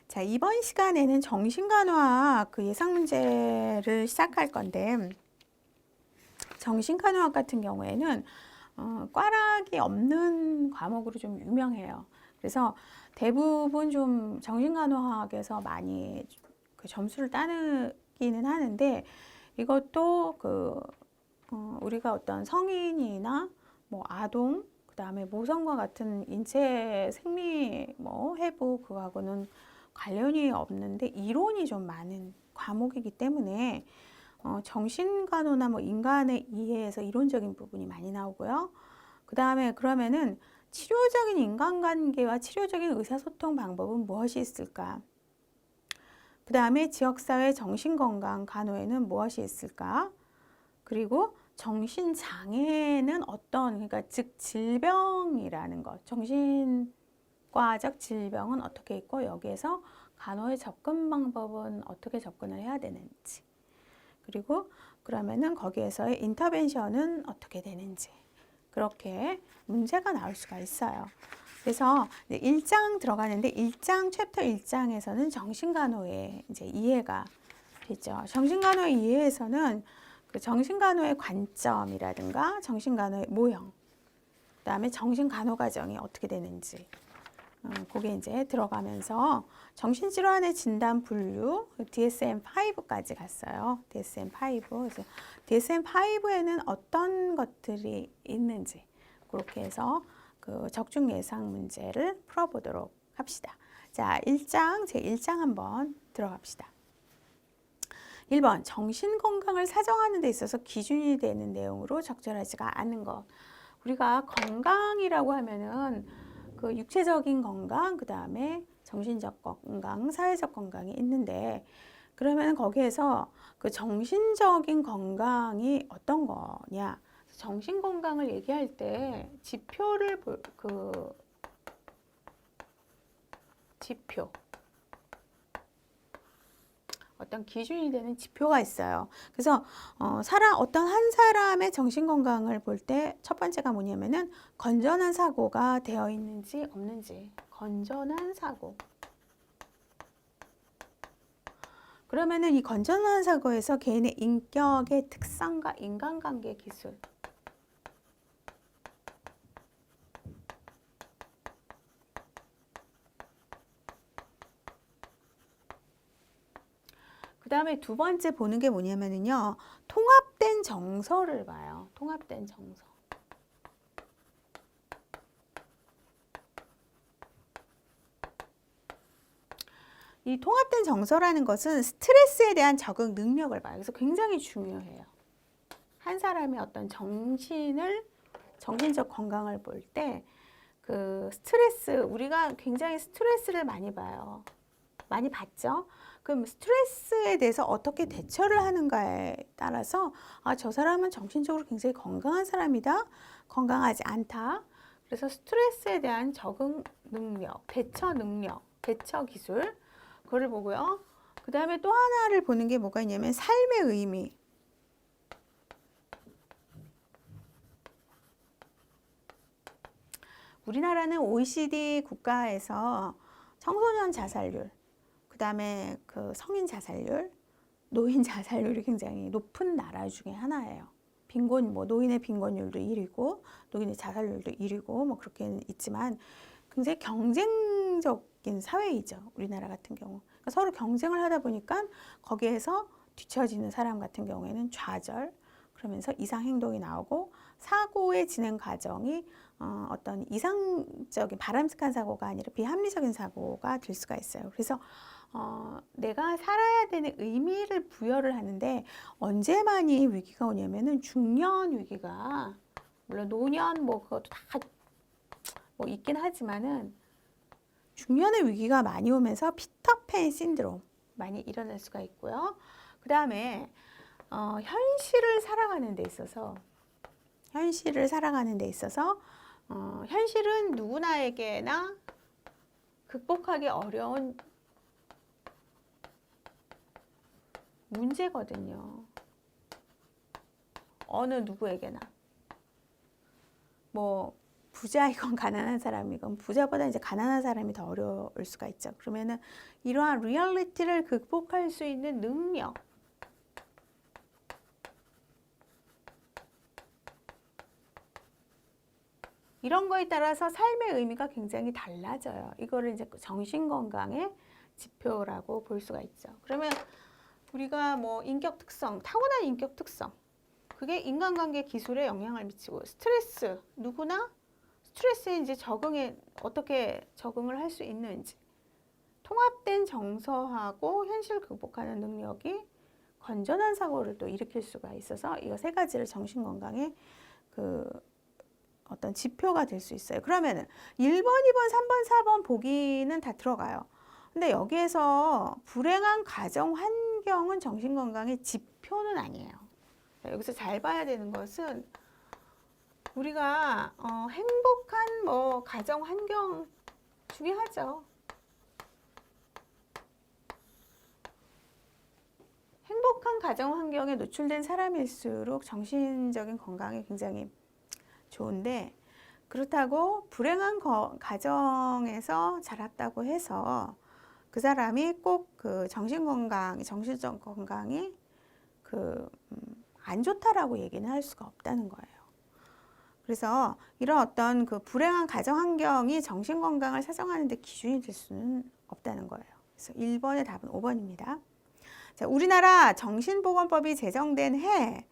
자, 이번 시간에는 정신간호학 그 예상 문제를 시작할 건데, 정신간호학 같은 경우에는 꽈락이 없는 과목으로 좀 유명해요. 그래서 대부분 좀 정신간호학에서 많이 그 점수를 따기는 하는데, 이것도 우리가 어떤 성인이나 뭐 아동, 그 다음에 모성과 같은 인체 생리 뭐 해부 그거하고는 관련이 없는데 이론이 좀 많은 과목이기 때문에 정신간호나 뭐 인간의 이해에서 이론적인 부분이 많이 나오고요. 그 다음에 그러면은 치료적인 인간관계와 치료적인 의사소통 방법은 무엇이 있을까? 그 다음에 지역사회 정신건강 간호에는 무엇이 있을까? 그리고 정신장애는 어떤, 그러니까 즉 질병이라는 것, 정신과적 질병은 어떻게 있고 여기에서 간호의 접근 방법은 어떻게 접근을 해야 되는지, 그리고 그러면은 거기에서의 인터벤션은 어떻게 되는지, 그렇게 문제가 나올 수가 있어요. 그래서 1장 들어가는데 1장 챕터 1장에서는 정신간호의 이제 이해가 되죠. 정신간호의 이해에서는 그 정신간호의 관점이라든가 정신간호의 모형, 그다음에 정신간호 과정이 어떻게 되는지, 그게 이제 들어가면서 정신질환의 진단 분류 DSM-5까지 갔어요. DSM-5. 그래서 DSM-5에는 어떤 것들이 있는지 그렇게 해서 그 적중 예상 문제를 풀어보도록 합시다. 자, 1장, 제 1장 한번 들어갑시다. 1번, 정신건강을 사정하는 데 있어서 기준이 되는 내용으로 적절하지가 않은 것. 우리가 건강이라고 하면은 그 육체적인 건강, 그 다음에 정신적 건강, 사회적 건강이 있는데, 그러면 거기에서 그 정신적인 건강이 어떤 거냐? 정신 건강을 얘기할 때 지표를 지표, 어떤 기준이 되는 지표가 있어요. 그래서 어떤 한 사람의 정신 건강을 볼 때 첫 번째가 뭐냐면은 건전한 사고가 되어 있는지 없는지. 건전한 사고. 그러면은 이 건전한 사고에서 개인의 인격의 특성과 인간관계 기술, 그 다음에 두 번째 보는 게 뭐냐면은요, 통합된 정서를 봐요. 통합된 정서. 이 통합된 정서라는 것은 스트레스에 대한 적응 능력을 봐요. 그래서 굉장히 중요해요. 한 사람의 어떤 정신적 건강을 볼 때 그 스트레스, 우리가 굉장히 스트레스를 많이 봐요. 많이 받죠? 그럼 스트레스에 대해서 어떻게 대처를 하는가에 따라서 저 사람은 정신적으로 굉장히 건강한 사람이다, 건강하지 않다. 그래서 스트레스에 대한 적응 능력, 대처 기술, 그거를 보고요. 그 다음에 또 하나를 보는 게 뭐가 있냐면 삶의 의미. 우리나라는 OECD 국가에서 청소년 자살률, 그 다음에 그 성인 자살률, 노인 자살률이 굉장히 높은 나라 중에 하나예요. 노인의 빈곤율도 1위고, 노인의 자살률도 1위고, 뭐 그렇게 있지만 굉장히 경쟁적인 사회이죠. 우리나라 같은 경우. 그러니까 서로 경쟁을 하다 보니까 거기에서 뒤처지는 사람 같은 경우에는 좌절, 그러면서 이상 행동이 나오고 사고의 진행 과정이 어떤 이상적인 바람직한 사고가 아니라 비합리적인 사고가 될 수가 있어요. 그래서 내가 살아야 되는 의미를 부여를 하는데 언제만이 위기가 오냐면은 중년 위기가, 물론 노년 뭐 그것도 다 뭐 있긴 하지만은 중년의 위기가 많이 오면서 피터팬 신드롬 많이 일어날 수가 있고요. 그 다음에 현실을 살아가는 데 있어서 현실은 누구나에게나 극복하기 어려운 문제거든요. 어느 누구에게나. 뭐 부자이건 가난한 사람이건 부자보다 이제 가난한 사람이 더 어려울 수가 있죠. 그러면은 이러한 리얼리티를 극복할 수 있는 능력, 이런 거에 따라서 삶의 의미가 굉장히 달라져요. 이거를 이제 정신건강의 지표라고 볼 수가 있죠. 그러면 우리가 뭐 인격 특성, 타고난 인격 특성, 그게 인간관계 기술에 영향을 미치고, 스트레스, 누구나 스트레스에 이제 어떻게 적응을 할 수 있는지, 통합된 정서하고 현실 극복하는 능력이 건전한 사고를 또 일으킬 수가 있어서, 이거 세 가지를 정신건강의 어떤 지표가 될 수 있어요. 그러면은 1번, 2번, 3번, 4번 보기는 다 들어가요. 근데 여기에서 불행한 가정 환경은 정신건강의 지표는 아니에요. 여기서 잘 봐야 되는 것은, 우리가 행복한 뭐 가정 환경 중요하죠. 행복한 가정 환경에 노출된 사람일수록 정신적인 건강에 굉장히 좋은데, 그렇다고 불행한 가정에서 자랐다고 해서 그 사람이 꼭 그 정신적 건강이 안 좋다라고 얘기는 할 수가 없다는 거예요. 그래서 이런 어떤 그 불행한 가정 환경이 정신 건강을 사정하는 데 기준이 될 수는 없다는 거예요. 그래서 1번의 답은 5번입니다. 자, 우리나라 정신보건법이 제정된 해,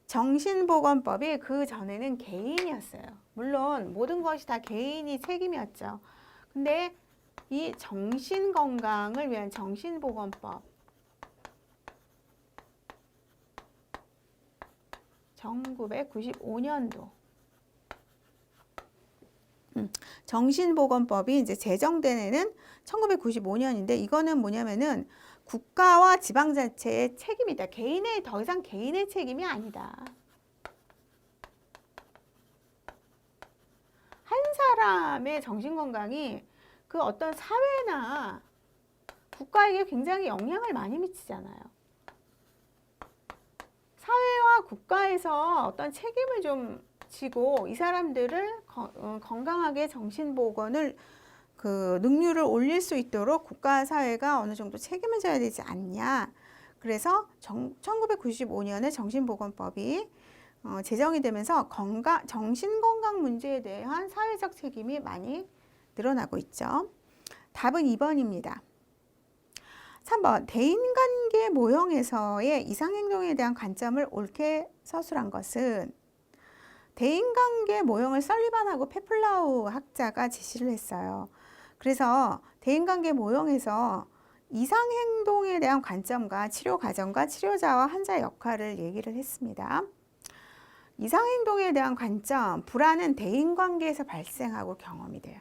정신보건법이 그 전에는 개인이었어요. 물론 모든 것이 다 개인이 책임이었죠. 근데 이 정신건강을 위한 정신보건법, 1995년도 정신보건법이 이제 제정된 해는 1995년인데, 이거는 뭐냐면은 국가와 지방자치의 책임이다. 더 이상 개인의 책임이 아니다. 한 사람의 정신건강이 그 어떤 사회나 국가에게 굉장히 영향을 많이 미치잖아요. 사회와 국가에서 어떤 책임을 좀 지고 이 사람들을 건강하게 정신보건을 능률을 올릴 수 있도록 국가 사회가 어느 정도 책임을 져야 되지 않냐. 그래서 1995년에 정신보건법이 제정이 되면서 정신건강 문제에 대한 사회적 책임이 많이 늘어나고 있죠. 답은 2번입니다. 3번, 대인관계 모형에서의 이상행동에 대한 관점을 옳게 서술한 것은, 대인관계 모형을 설리반하고 페플라우 학자가 제시를 했어요. 그래서 대인관계 모형에서 이상행동에 대한 관점과 치료 과정과 치료자와 환자의 역할을 얘기를 했습니다. 이상행동에 대한 관점, 불안은 대인관계에서 발생하고 경험이 돼요.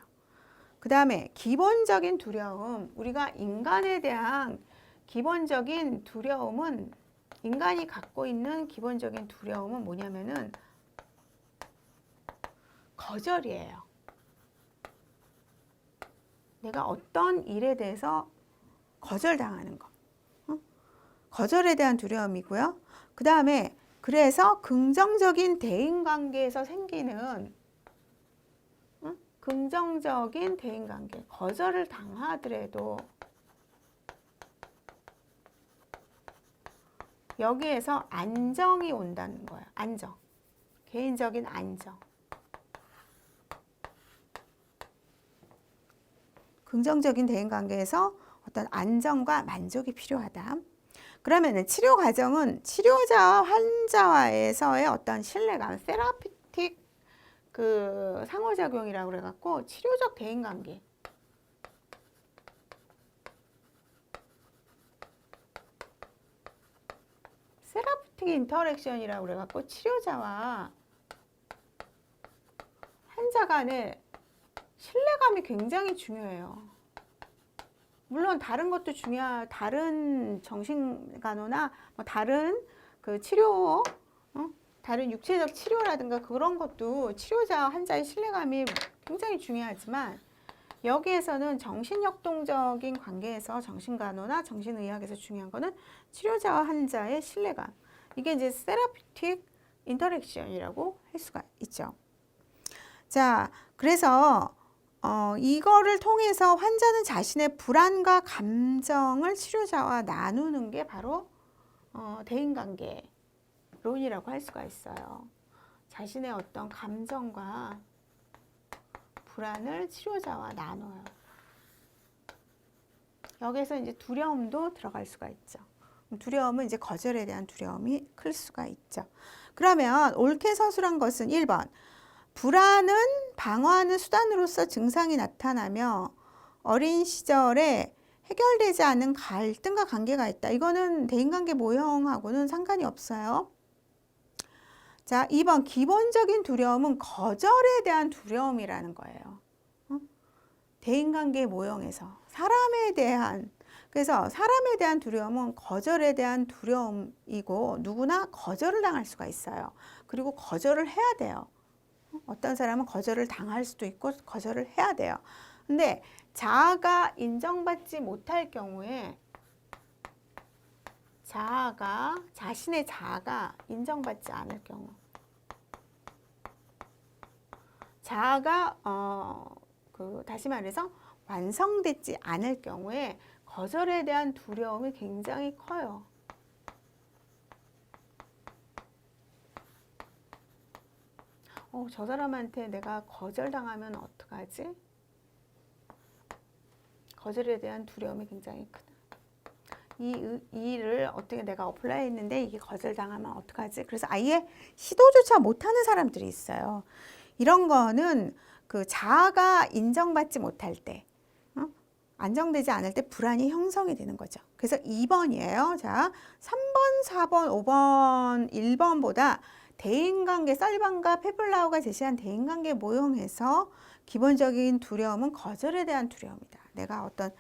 그 다음에 기본적인 두려움, 우리가 인간에 대한 기본적인 두려움은, 인간이 갖고 있는 기본적인 두려움은 뭐냐면은 거절이에요. 내가 어떤 일에 대해서 거절당하는 거, 거절에 대한 두려움이고요. 그 다음에 그래서 긍정적인 대인관계에서 생기는 긍정적인 대인관계, 거절을 당하더라도 여기에서 안정이 온다는 거예요. 안정, 개인적인 안정. 긍정적인 대인관계에서 어떤 안정과 만족이 필요하다. 그러면은 치료 과정은 치료자와 환자와에서의 어떤 신뢰감, 세라피틱 상호작용이라고 그래갖고 치료적 대인관계. 세라피틱 인터랙션이라고 그래갖고 치료자와 환자 간의 신뢰감이 굉장히 중요해요. 물론 다른 것도 다른 정신간호나 뭐 다른 치료, 다른 육체적 치료라든가 그런 것도 치료자와 환자의 신뢰감이 굉장히 중요하지만, 여기에서는 정신역동적인 관계에서 정신간호나 정신의학에서 중요한 거는 치료자와 환자의 신뢰감. 이게 이제 세라피틱 인터랙션이라고 할 수가 있죠. 자, 그래서 이거를 통해서 환자는 자신의 불안과 감정을 치료자와 나누는 게 바로 대인관계론이라고 할 수가 있어요. 자신의 어떤 감정과 불안을 치료자와 나눠요. 여기서 이제 두려움도 들어갈 수가 있죠. 두려움은 이제 거절에 대한 두려움이 클 수가 있죠. 그러면 옳게 서술한 것은 1번. 불안은 방어하는 수단으로서 증상이 나타나며 어린 시절에 해결되지 않은 갈등과 관계가 있다. 이거는 대인관계 모형하고는 상관이 없어요. 자, 2번. 기본적인 두려움은 거절에 대한 두려움이라는 거예요. 대인관계 모형에서 그래서 사람에 대한 두려움은 거절에 대한 두려움이고 누구나 거절을 당할 수가 있어요. 그리고 거절을 해야 돼요. 어떤 사람은 거절을 당할 수도 있고 거절을 해야 돼요. 근데 자아가 인정받지 못할 경우에 자신의 자아가 인정받지 않을 경우, 자아가 다시 말해서 완성되지 않을 경우에 거절에 대한 두려움이 굉장히 커요. 저 사람한테 내가 거절당하면 어떡하지? 거절에 대한 두려움이 굉장히 크다. 이 일을 어떻게 내가 어플라이 했는데 이게 거절당하면 어떡하지? 그래서 아예 시도조차 못하는 사람들이 있어요. 이런 거는 그 자아가 인정받지 못할 때, 안정되지 않을 때 불안이 형성이 되는 거죠. 그래서 2번이에요. 자, 3번, 4번, 5번, 1번보다 대인관계, 썰반과 페플라우가 제시한 대인관계 모형에서 기본적인 두려움은 거절에 대한 두려움이다. 내가 어떤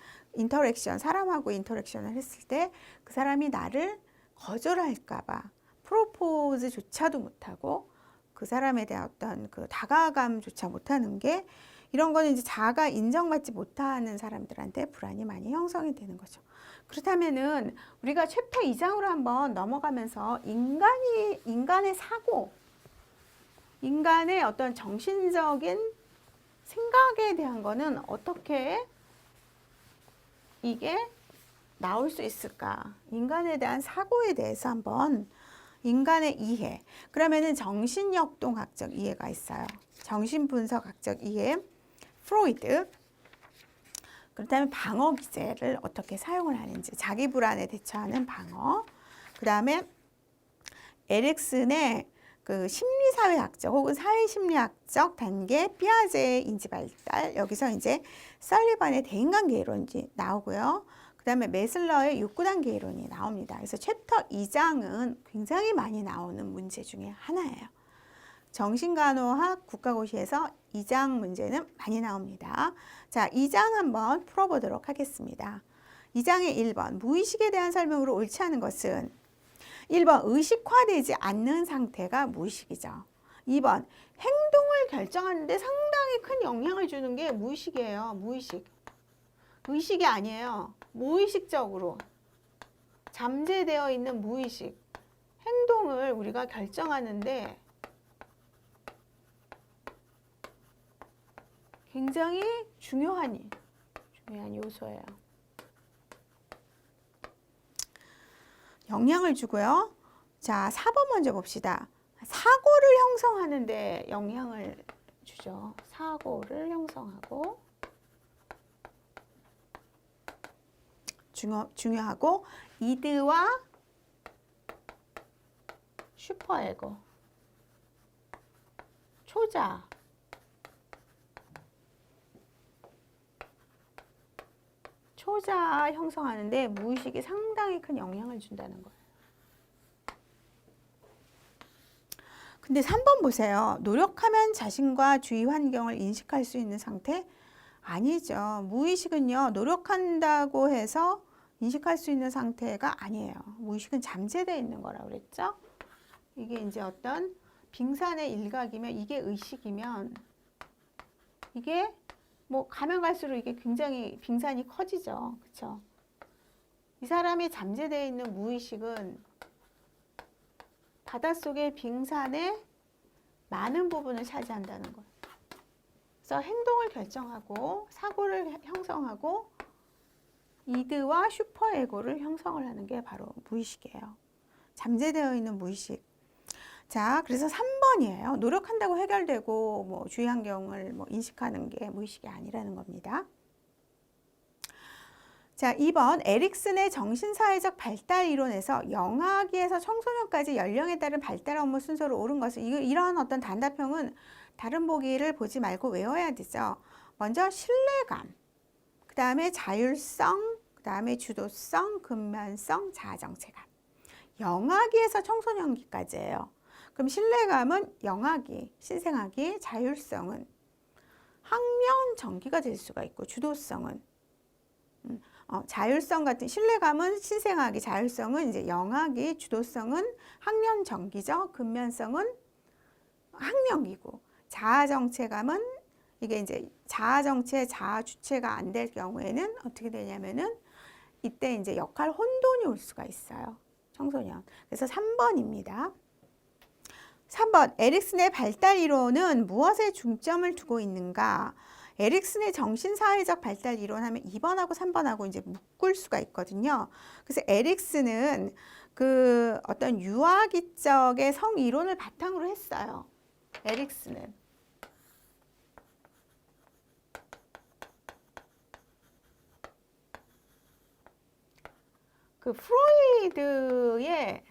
사람하고 인터랙션을 했을 때 그 사람이 나를 거절할까 봐 프로포즈조차도 못하고 그 사람에 대한 어떤 그 다가감조차 못하는 게, 이런 거는 이제 자아가 인정받지 못하는 사람들한테 불안이 많이 형성이 되는 거죠. 그렇다면은 우리가 챕터 2장으로 한번 넘어가면서 인간의 사고, 인간의 어떤 정신적인 생각에 대한 거는 어떻게 이게 나올 수 있을까? 인간에 대한 사고에 대해서 한번, 인간의 이해. 그러면은 정신역동학적 이해가 있어요. 정신분석학적 이해. 프로이드. 그렇다면 방어 기제를 어떻게 사용을 하는지, 자기 불안에 대처하는 방어. 그 다음에 에릭슨의 그 심리사회학적 혹은 사회심리학적 단계 피아제의 인지발달, 여기서 이제 설리반의 대인관계 이론이 나오고요. 그 다음에 메슬러의 6구단계 이론이 나옵니다. 그래서 챕터 2장은 굉장히 많이 나오는 문제 중에 하나예요. 정신간호학 국가고시에서 2장 문제는 많이 나옵니다. 자, 2장 한번 풀어보도록 하겠습니다. 2장의 1번, 무의식에 대한 설명으로 옳지 않은 것은 1번, 의식화되지 않는 상태가 무의식이죠. 2번, 행동을 결정하는데 상당히 큰 영향을 주는 게 무의식이에요. 무의식. 의식이 아니에요. 무의식적으로 잠재되어 있는 무의식. 행동을 우리가 결정하는데 굉장히 중요한 요소예요. 영향을 주고요. 자, 4번 먼저 봅시다. 사고를 형성하는 데 영향을 주죠. 사고를 형성하고 중요하고, 이드와 슈퍼에고, 초자, 형성하는데 무의식이 상당히 큰 영향을 준다는 거예요. 근데 3번 보세요. 노력하면 자신과 주위 환경을 인식할 수 있는 상태? 아니죠. 무의식은요, 노력한다고 해서 인식할 수 있는 상태가 아니에요. 무의식은 잠재되어 있는 거라고 그랬죠? 이게 이제 어떤 빙산의 일각이면, 이게 의식이면, 이게 뭐 가면 갈수록 이게 굉장히 빙산이 커지죠. 그렇죠? 이 사람이 잠재되어 있는 무의식은 바닷속의 빙산의 많은 부분을 차지한다는 거예요. 그래서 행동을 결정하고 사고를 형성하고 이드와 슈퍼에고를 형성을 하는 게 바로 무의식이에요. 잠재되어 있는 무의식. 자, 그래서 3번이에요. 노력한다고 해결되고 뭐 주위 환경을 뭐 인식하는 게 무의식이 아니라는 겁니다. 자, 2번 에릭슨의 정신사회적 발달 이론에서 영아기에서 청소년까지 연령에 따른 발달 업무 순서로 옳은 것은 이런 어떤 단답형은 다른 보기를 보지 말고 외워야 되죠. 먼저 신뢰감, 그 다음에 자율성, 그 다음에 주도성, 근면성, 자아정체감. 영아기에서 청소년기까지예요. 그럼 신뢰감은 영아기, 신생아기, 자율성은 학년 전기가 될 수가 있고 주도성은 자율성 같은 신뢰감은 신생아기, 자율성은 이제 영아기, 주도성은 학년 전기죠. 근면성은 학령기고 자아정체감은 이게 이제 자아정체, 자아주체가 안 될 경우에는 어떻게 되냐면은 이때 이제 역할 혼돈이 올 수가 있어요. 청소년. 그래서 3번입니다. 3번 에릭슨의 발달 이론은 무엇에 중점을 두고 있는가? 에릭슨의 정신사회적 발달 이론 하면 2번하고 3번하고 이제 묶을 수가 있거든요. 그래서 에릭슨은 그 어떤 유아기적의 성 이론을 바탕으로 했어요. 에릭슨은. 그 프로이드의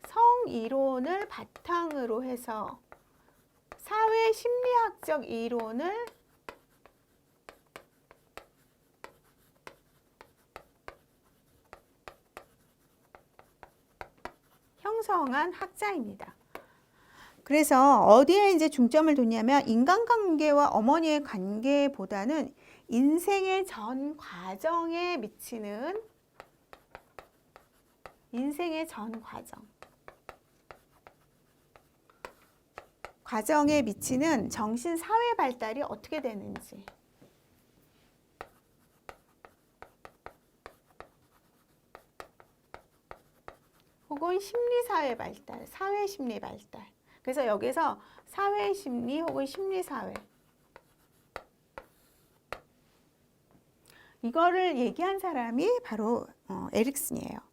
성 이론을 바탕으로 해서 사회 심리학적 이론을 형성한 학자입니다. 그래서 어디에 이제 중점을 뒀냐면 인간관계와 어머니의 관계보다는 인생의 전 과정에 미치는 인생의 전 과정에 미치는 정신 사회 발달이 어떻게 되는지 혹은 심리사회 발달, 사회심리 발달. 그래서 여기서 사회심리 혹은 심리사회 이거를 얘기한 사람이 바로 에릭슨이에요.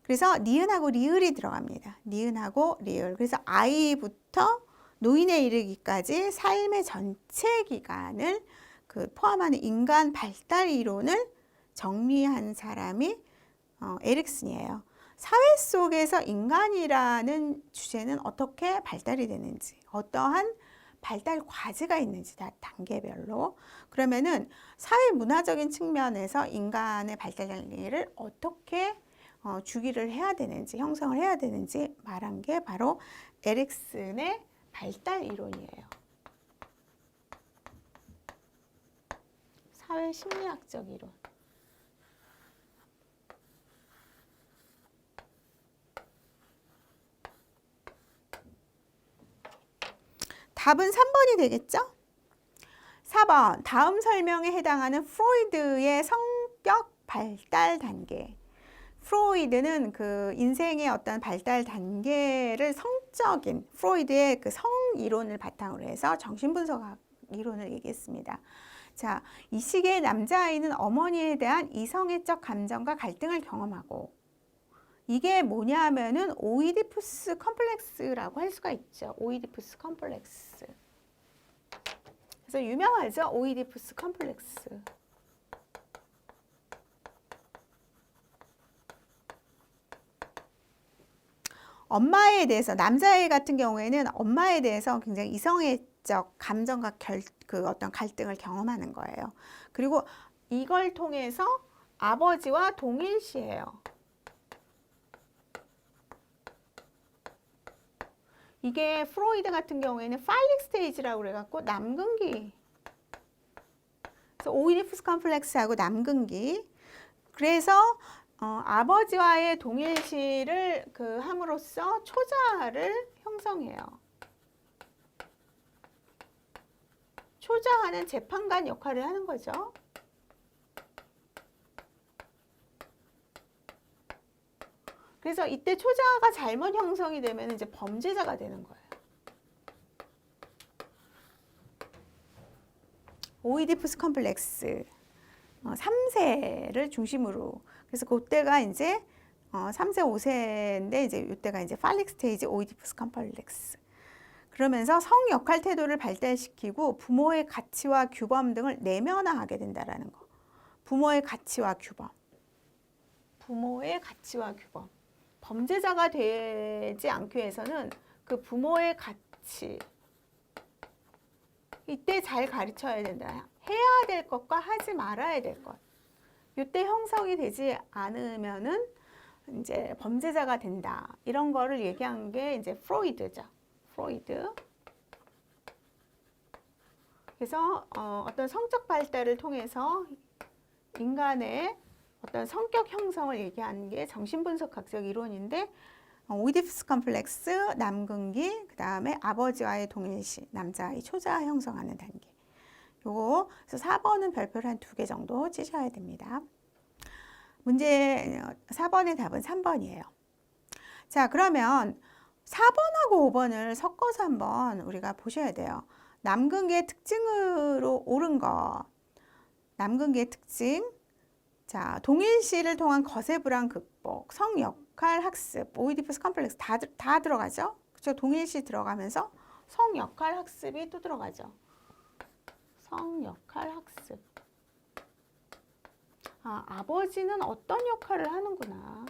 그래서 니은하고 리을이 들어갑니다. 니은하고 리을. 그래서 아이부터 노인에 이르기까지 삶의 전체 기간을 포함하는 인간 발달 이론을 정리한 사람이 에릭슨이에요. 사회 속에서 인간이라는 주제는 어떻게 발달이 되는지, 어떠한 발달 과제가 있는지 다 단계별로. 그러면은 사회 문화적인 측면에서 인간의 발달 단계를 어떻게 주기를 해야 되는지, 형성을 해야 되는지 말한 게 바로 에릭슨의 발달 이론이에요. 사회 심리학적 이론. 답은 3번이 되겠죠? 4번 다음 설명에 해당하는 프로이드의 성격 발달 단계. 프로이드는 그 인생의 어떤 발달 단계를 성적인 프로이드의 그 성 이론을 바탕으로 해서 정신분석학 이론을 얘기했습니다. 자, 이 시기에 남자아이는 어머니에 대한 이성애적 감정과 갈등을 경험하고 이게 뭐냐 하면은 오이디푸스 컴플렉스라고 할 수가 있죠. 오이디푸스 컴플렉스. 그래서 유명하죠. 오이디푸스 컴플렉스. 엄마에 대해서 남자애 같은 경우에는 엄마에 대해서 굉장히 이성애적 감정과 그 어떤 갈등을 경험하는 거예요. 그리고 이걸 통해서 아버지와 동일시해요. 이게 프로이드 같은 경우에는 파일릭 스테이지라고 그래갖고 남근기. 그래서 오이디푸스 컴플렉스하고 남근기. 그래서 아버지와의 동일시를 함으로써 초자아를 형성해요. 초자아는 재판관 역할을 하는 거죠. 그래서 이때 초자아가 잘못 형성이 되면 이제 범죄자가 되는 거예요. 오이디푸스 컴플렉스 3세를 중심으로. 그래서 그때가 이제 3세, 5세인데 이제 이때가 이제 팔릭 스테이지 오이디푸스 컴플렉스. 그러면서 성 역할 태도를 발달시키고 부모의 가치와 규범 등을 내면화하게 된다라는 거. 부모의 가치와 규범. 부모의 가치와 규범. 범죄자가 되지 않기 위해서는 그 부모의 가치 이때 잘 가르쳐야 된다. 해야 될 것과 하지 말아야 될 것. 이때 형성이 되지 않으면은 이제 범죄자가 된다. 이런 거를 얘기한 게 이제 프로이드죠. 프로이드. 그래서 어떤 성적 발달을 통해서 인간의 어떤 성격 형성을 얘기하는 게 정신분석학적 이론인데 오이디푸스 컴플렉스, 남근기, 그 다음에 아버지와의 동일시, 남자아이 초자아 형성하는 단계. 요거 그래서 4번은 별표를 한 2개 정도 치셔야 됩니다. 문제 4번의 답은 3번이에요. 자, 그러면 4번하고 5번을 섞어서 한번 우리가 보셔야 돼요. 남근기의 특징으로 옳은 것. 남근기의 특징. 자, 동일시를 통한 거세 불안 극복, 성 역할 학습, 오이디푸스 컴플렉스 다 들어가죠? 그렇죠? 동일시 들어가면서 성 역할 학습이 또 들어가죠. 성 역할 학습. 아, 아버지는 어떤 역할을 하는구나.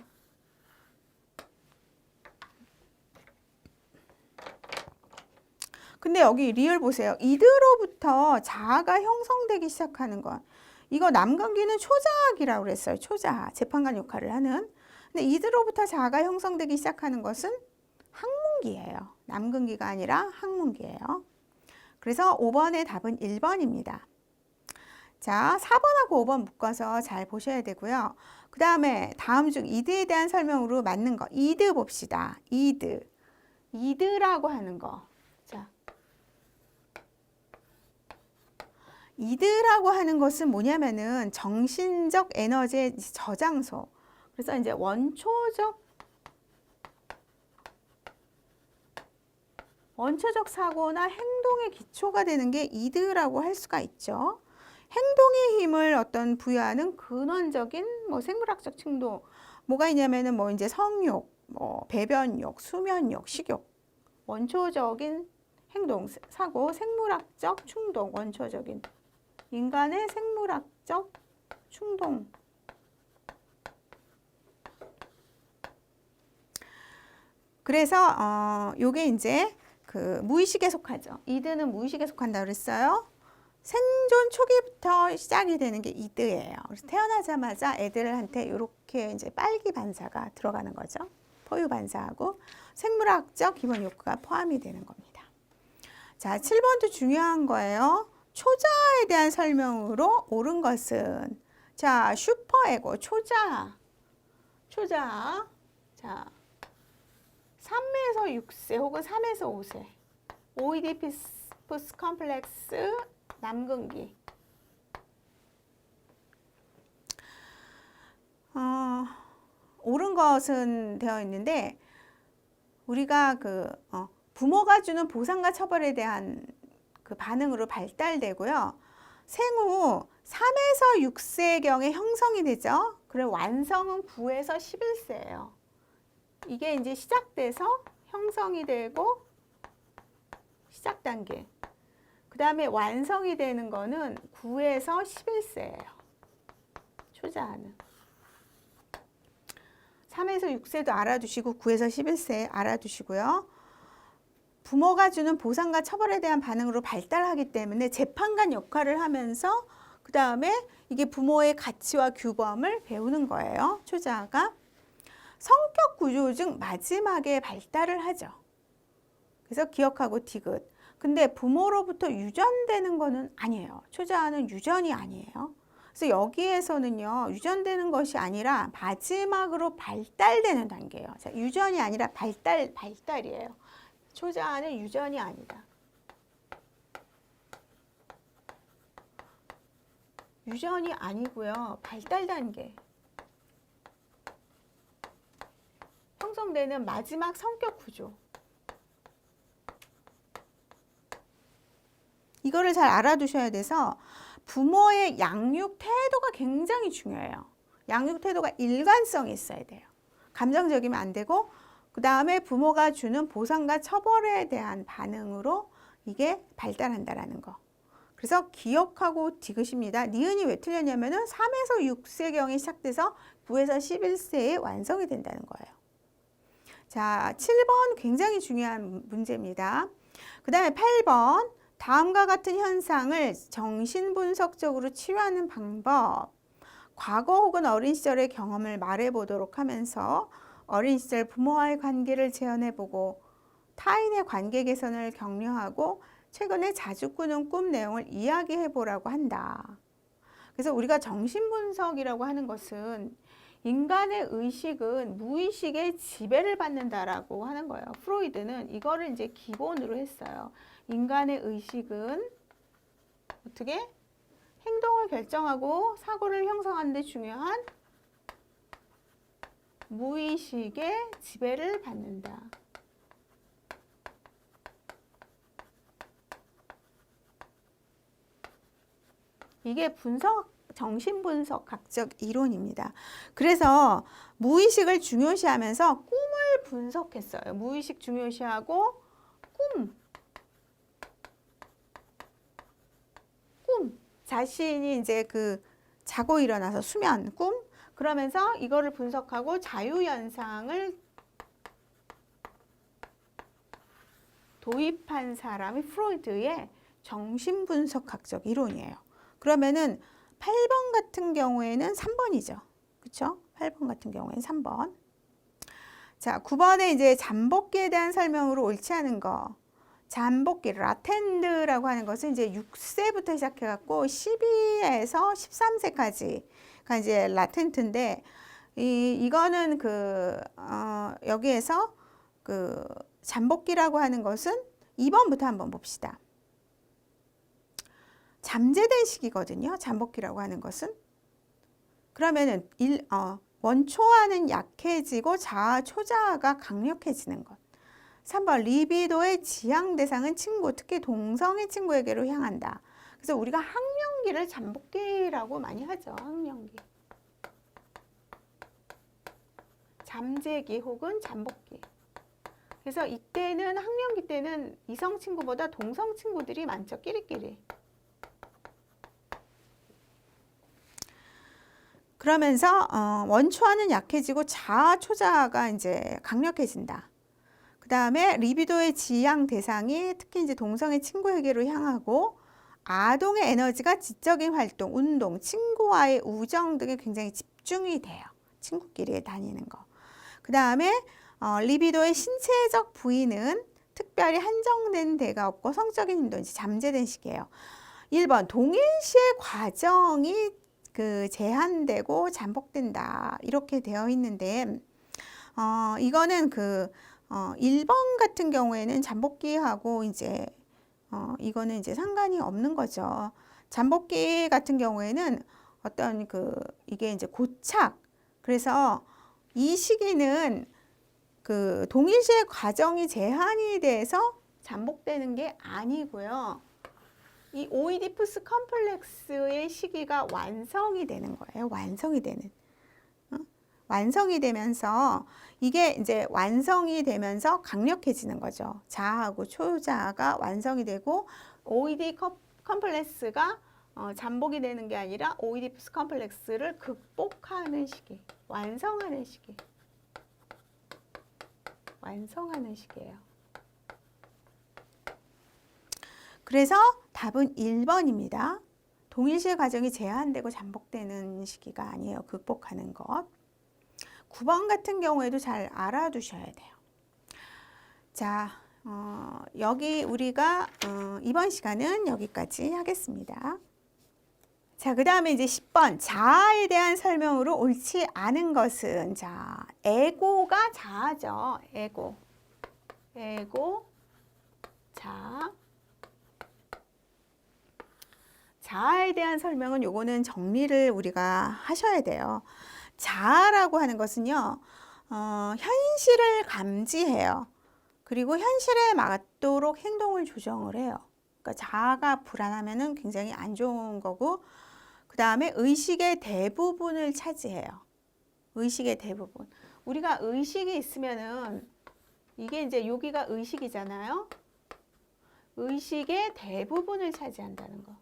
근데 여기 리을 보세요. 이들로부터 자아가 형성되기 시작하는 것. 이거 남근기는 초자학이라고 그랬어요. 초자학, 재판관 역할을 하는. 근데 이들로부터 자아가 형성되기 시작하는 것은 학문기예요. 남근기가 아니라 학문기예요. 그래서 5번의 답은 1번입니다. 자, 4번하고 5번 묶어서 잘 보셔야 되고요. 그 다음에 다음 중 이드에 대한 설명으로 맞는 거. 이드 봅시다. 이드. 이드라고 하는 거. 자, 이드라고 하는 것은 뭐냐면은 정신적 에너지의 저장소. 그래서 이제 원초적 사고나 행동의 기초가 되는 게 이드라고 할 수가 있죠. 행동의 힘을 어떤 부여하는 근원적인 뭐 생물학적 충동 뭐가 있냐면은 뭐 이제 성욕, 뭐 배변욕, 수면욕, 식욕, 원초적인 행동, 사고, 생물학적 충동, 원초적인 인간의 생물학적 충동. 그래서 요게 이제 그 무의식에 속하죠. 이드는 무의식에 속한다 그랬어요. 생존 초기부터 시작이 되는 게 이드예요. 그래서 태어나자마자 애들한테 이렇게 이제 빨기 반사가 들어가는 거죠. 포유 반사하고 생물학적 기본 욕구가 포함이 되는 겁니다. 자, 7번도 중요한 거예요. 초자에 대한 설명으로 옳은 것은 자, 슈퍼에고 초자. 자, 3에서 6세 혹은 3에서 5세. 오이디푸스 컴플렉스 남근기. 옳은 것은 되어 있는데 우리가 부모가 주는 보상과 처벌에 대한 그 반응으로 발달되고요. 생후 3에서 6세경에 형성이 되죠. 그럼 완성은 9에서 11세예요. 이게 이제 시작돼서 형성이 되고 시작 단계. 그 다음에 완성이 되는 거는 9에서 11세예요. 초자아는. 3에서 6세도 알아두시고 9에서 11세 알아두시고요. 부모가 주는 보상과 처벌에 대한 반응으로 발달하기 때문에 재판관 역할을 하면서 그 다음에 이게 부모의 가치와 규범을 배우는 거예요. 초자아가. 성격 구조 중 마지막에 발달을 하죠. 그래서 기억하고 디귿. 근데 부모로부터 유전되는 거는 아니에요. 초자아는 유전이 아니에요. 그래서 여기에서는요, 유전되는 것이 아니라 마지막으로 발달되는 단계예요. 자, 유전이 아니라 발달이에요. 초자아는 유전이 아니다. 유전이 아니고요. 발달 단계. 형성되는 마지막 성격 구조. 이거를 잘 알아두셔야 돼서 부모의 양육 태도가 굉장히 중요해요. 양육 태도가 일관성이 있어야 돼요. 감정적이면 안 되고, 그 다음에 부모가 주는 보상과 처벌에 대한 반응으로 이게 발달한다라는 거. 그래서 기억하고 디귿입니다. 니은이 왜 틀렸냐면은 3에서 6세경이 시작돼서 9에서 11세에 완성이 된다는 거예요. 자, 7번 굉장히 중요한 문제입니다. 그 다음에 8번, 다음과 같은 현상을 정신분석적으로 치료하는 방법. 과거 혹은 어린 시절의 경험을 말해보도록 하면서 어린 시절 부모와의 관계를 재현해보고 타인의 관계 개선을 격려하고 최근에 자주 꾸는 꿈 내용을 이야기해보라고 한다. 그래서 우리가 정신분석이라고 하는 것은 인간의 의식은 무의식의 지배를 받는다라고 하는 거예요. 프로이드는 이거를 이제 기본으로 했어요. 인간의 의식은 어떻게? 행동을 결정하고 사고를 형성하는 데 중요한 무의식의 지배를 받는다. 이게 정신분석학적 이론입니다. 그래서 무의식을 중요시하면서 꿈을 분석했어요. 무의식 중요시하고 꿈. 자신이 이제 그 자고 일어나서 수면, 꿈. 그러면서 이거를 분석하고 자유현상을 도입한 사람이 프로이드의 정신분석학적 이론이에요. 그러면은 8번 같은 경우에는 3번이죠. 그렇죠? 8번 같은 경우에는 3번. 자, 9번에 이제 잠복기에 대한 설명으로 옳지 않은 거. 잠복기, 라텐드라고 하는 것은 이제 6세부터 시작해갖고 12에서 13세까지가 이제 라텐트인데, 이거는 여기에서 잠복기라고 하는 것은 2번부터 한번 봅시다. 잠재된 시기거든요. 잠복기라고 하는 것은. 그러면은 원초와는 약해지고 자아, 초자아가 강력해지는 것. 3번 리비도의 지향 대상은 친구, 특히 동성애 친구에게로 향한다. 그래서 우리가 학령기를 잠복기라고 많이 하죠. 학령기. 잠재기 혹은 잠복기. 그래서 이때는 학령기 때는 이성 친구보다 동성 친구들이 많죠. 끼리끼리. 그러면서 원초와는 약해지고 자아, 초자아가 이제 강력해진다. 그 다음에 리비도의 지향 대상이 특히 이제 동성의 친구에게로 향하고 아동의 에너지가 지적인 활동, 운동, 친구와의 우정 등에 굉장히 집중이 돼요. 친구끼리 다니는 거. 그 다음에 리비도의 신체적 부위는 특별히 한정된 데가 없고 성적인 힘도 이제 잠재된 시기예요. 1번 동일시의 과정이 제한되고 잠복된다. 이렇게 되어 있는데 이거는 1번 같은 경우에는 잠복기하고 이제 이거는 이제 상관이 없는 거죠. 잠복기 같은 경우에는 어떤 이게 이제 고착. 그래서 이 시기는 동일시의 과정이 제한이 돼서 잠복되는 게 아니고요. 이 오이디푸스 컴플렉스의 시기가 완성이 되는 거예요. 완성이 되는. 완성이 되면서 이게 이제 완성이 되면서 강력해지는 거죠. 자아하고 초자아가 완성이 되고 오이디 컴플렉스가 잠복이 되는 게 아니라 오이디푸스 컴플렉스를 극복하는 시기, 완성하는 시기. 완성하는 시기예요. 그래서 답은 1번입니다. 동일시의 과정이 제한되고 잠복되는 시기가 아니에요. 극복하는 것. 9번 같은 경우에도 잘 알아두셔야 돼요. 자, 여기 우리가 이번 시간은 여기까지 하겠습니다. 자, 그 다음에 이제 10번 자아에 대한 설명으로 옳지 않은 것은 자, 에고가 자아죠. 에고, 자아. 자아에 대한 설명은 요거는 정리를 우리가 하셔야 돼요. 자아라고 하는 것은요, 현실을 감지해요. 그리고 현실에 맞도록 행동을 조정을 해요. 그러니까 자아가 불안하면은 굉장히 안 좋은 거고, 그 다음에 의식의 대부분을 차지해요. 의식의 대부분. 우리가 의식이 있으면은 이게 이제 여기가 의식이잖아요. 의식의 대부분을 차지한다는 거.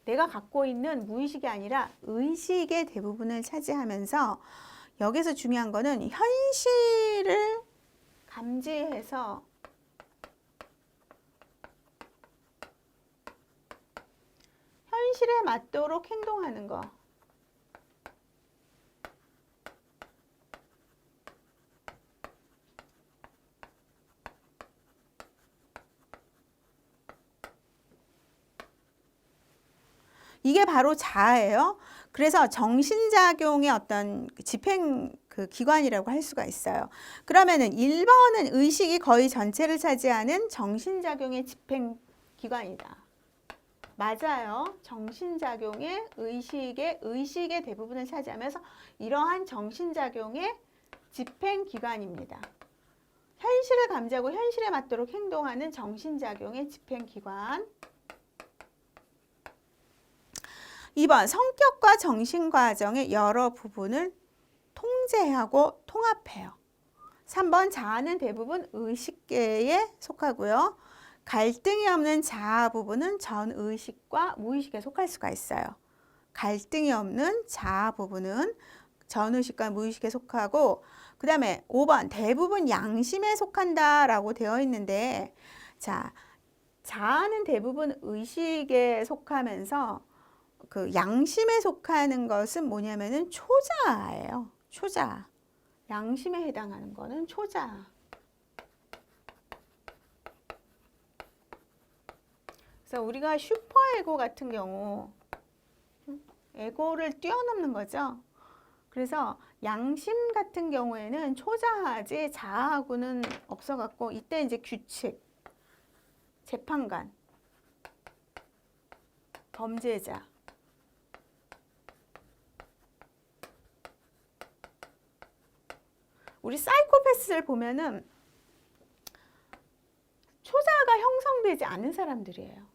내가 갖고 있는 무의식이 아니라 의식의 대부분을 차지하면서, 여기서 중요한 거는 현실을 감지해서 현실에 맞도록 행동하는 거. 이게 바로 자아예요. 그래서 정신작용의 어떤 집행 기관이라고 할 수가 있어요. 그러면은 1번은 의식이 거의 전체를 차지하는 정신작용의 집행기관이다. 맞아요. 정신작용의 의식의 대부분을 차지하면서 이러한 정신작용의 집행기관입니다. 현실을 감지하고 현실에 맞도록 행동하는 정신작용의 집행기관. 2번, 성격과 정신과정의 여러 부분을 통제하고 통합해요. 3번, 자아는 대부분 의식계에 속하고요. 갈등이 없는 자아 부분은 전의식과 무의식에 속할 수가 있어요. 갈등이 없는 자아 부분은 전의식과 무의식에 속하고, 그 다음에 5번, 대부분 양심에 속한다라고 되어 있는데, 자, 자아는 대부분 의식에 속하면서 그 양심에 속하는 것은 뭐냐면은 초자아예요. 초자. 양심에 해당하는 거는 초자. 그래서 우리가 슈퍼에고 같은 경우 에고를 뛰어넘는 거죠. 그래서 양심 같은 경우에는 초자하지 자아하고는 없어갖고, 이때 이제 규칙, 재판관, 범죄자, 우리 사이코패스를 보면은 초자가 형성되지 않은 사람들이에요.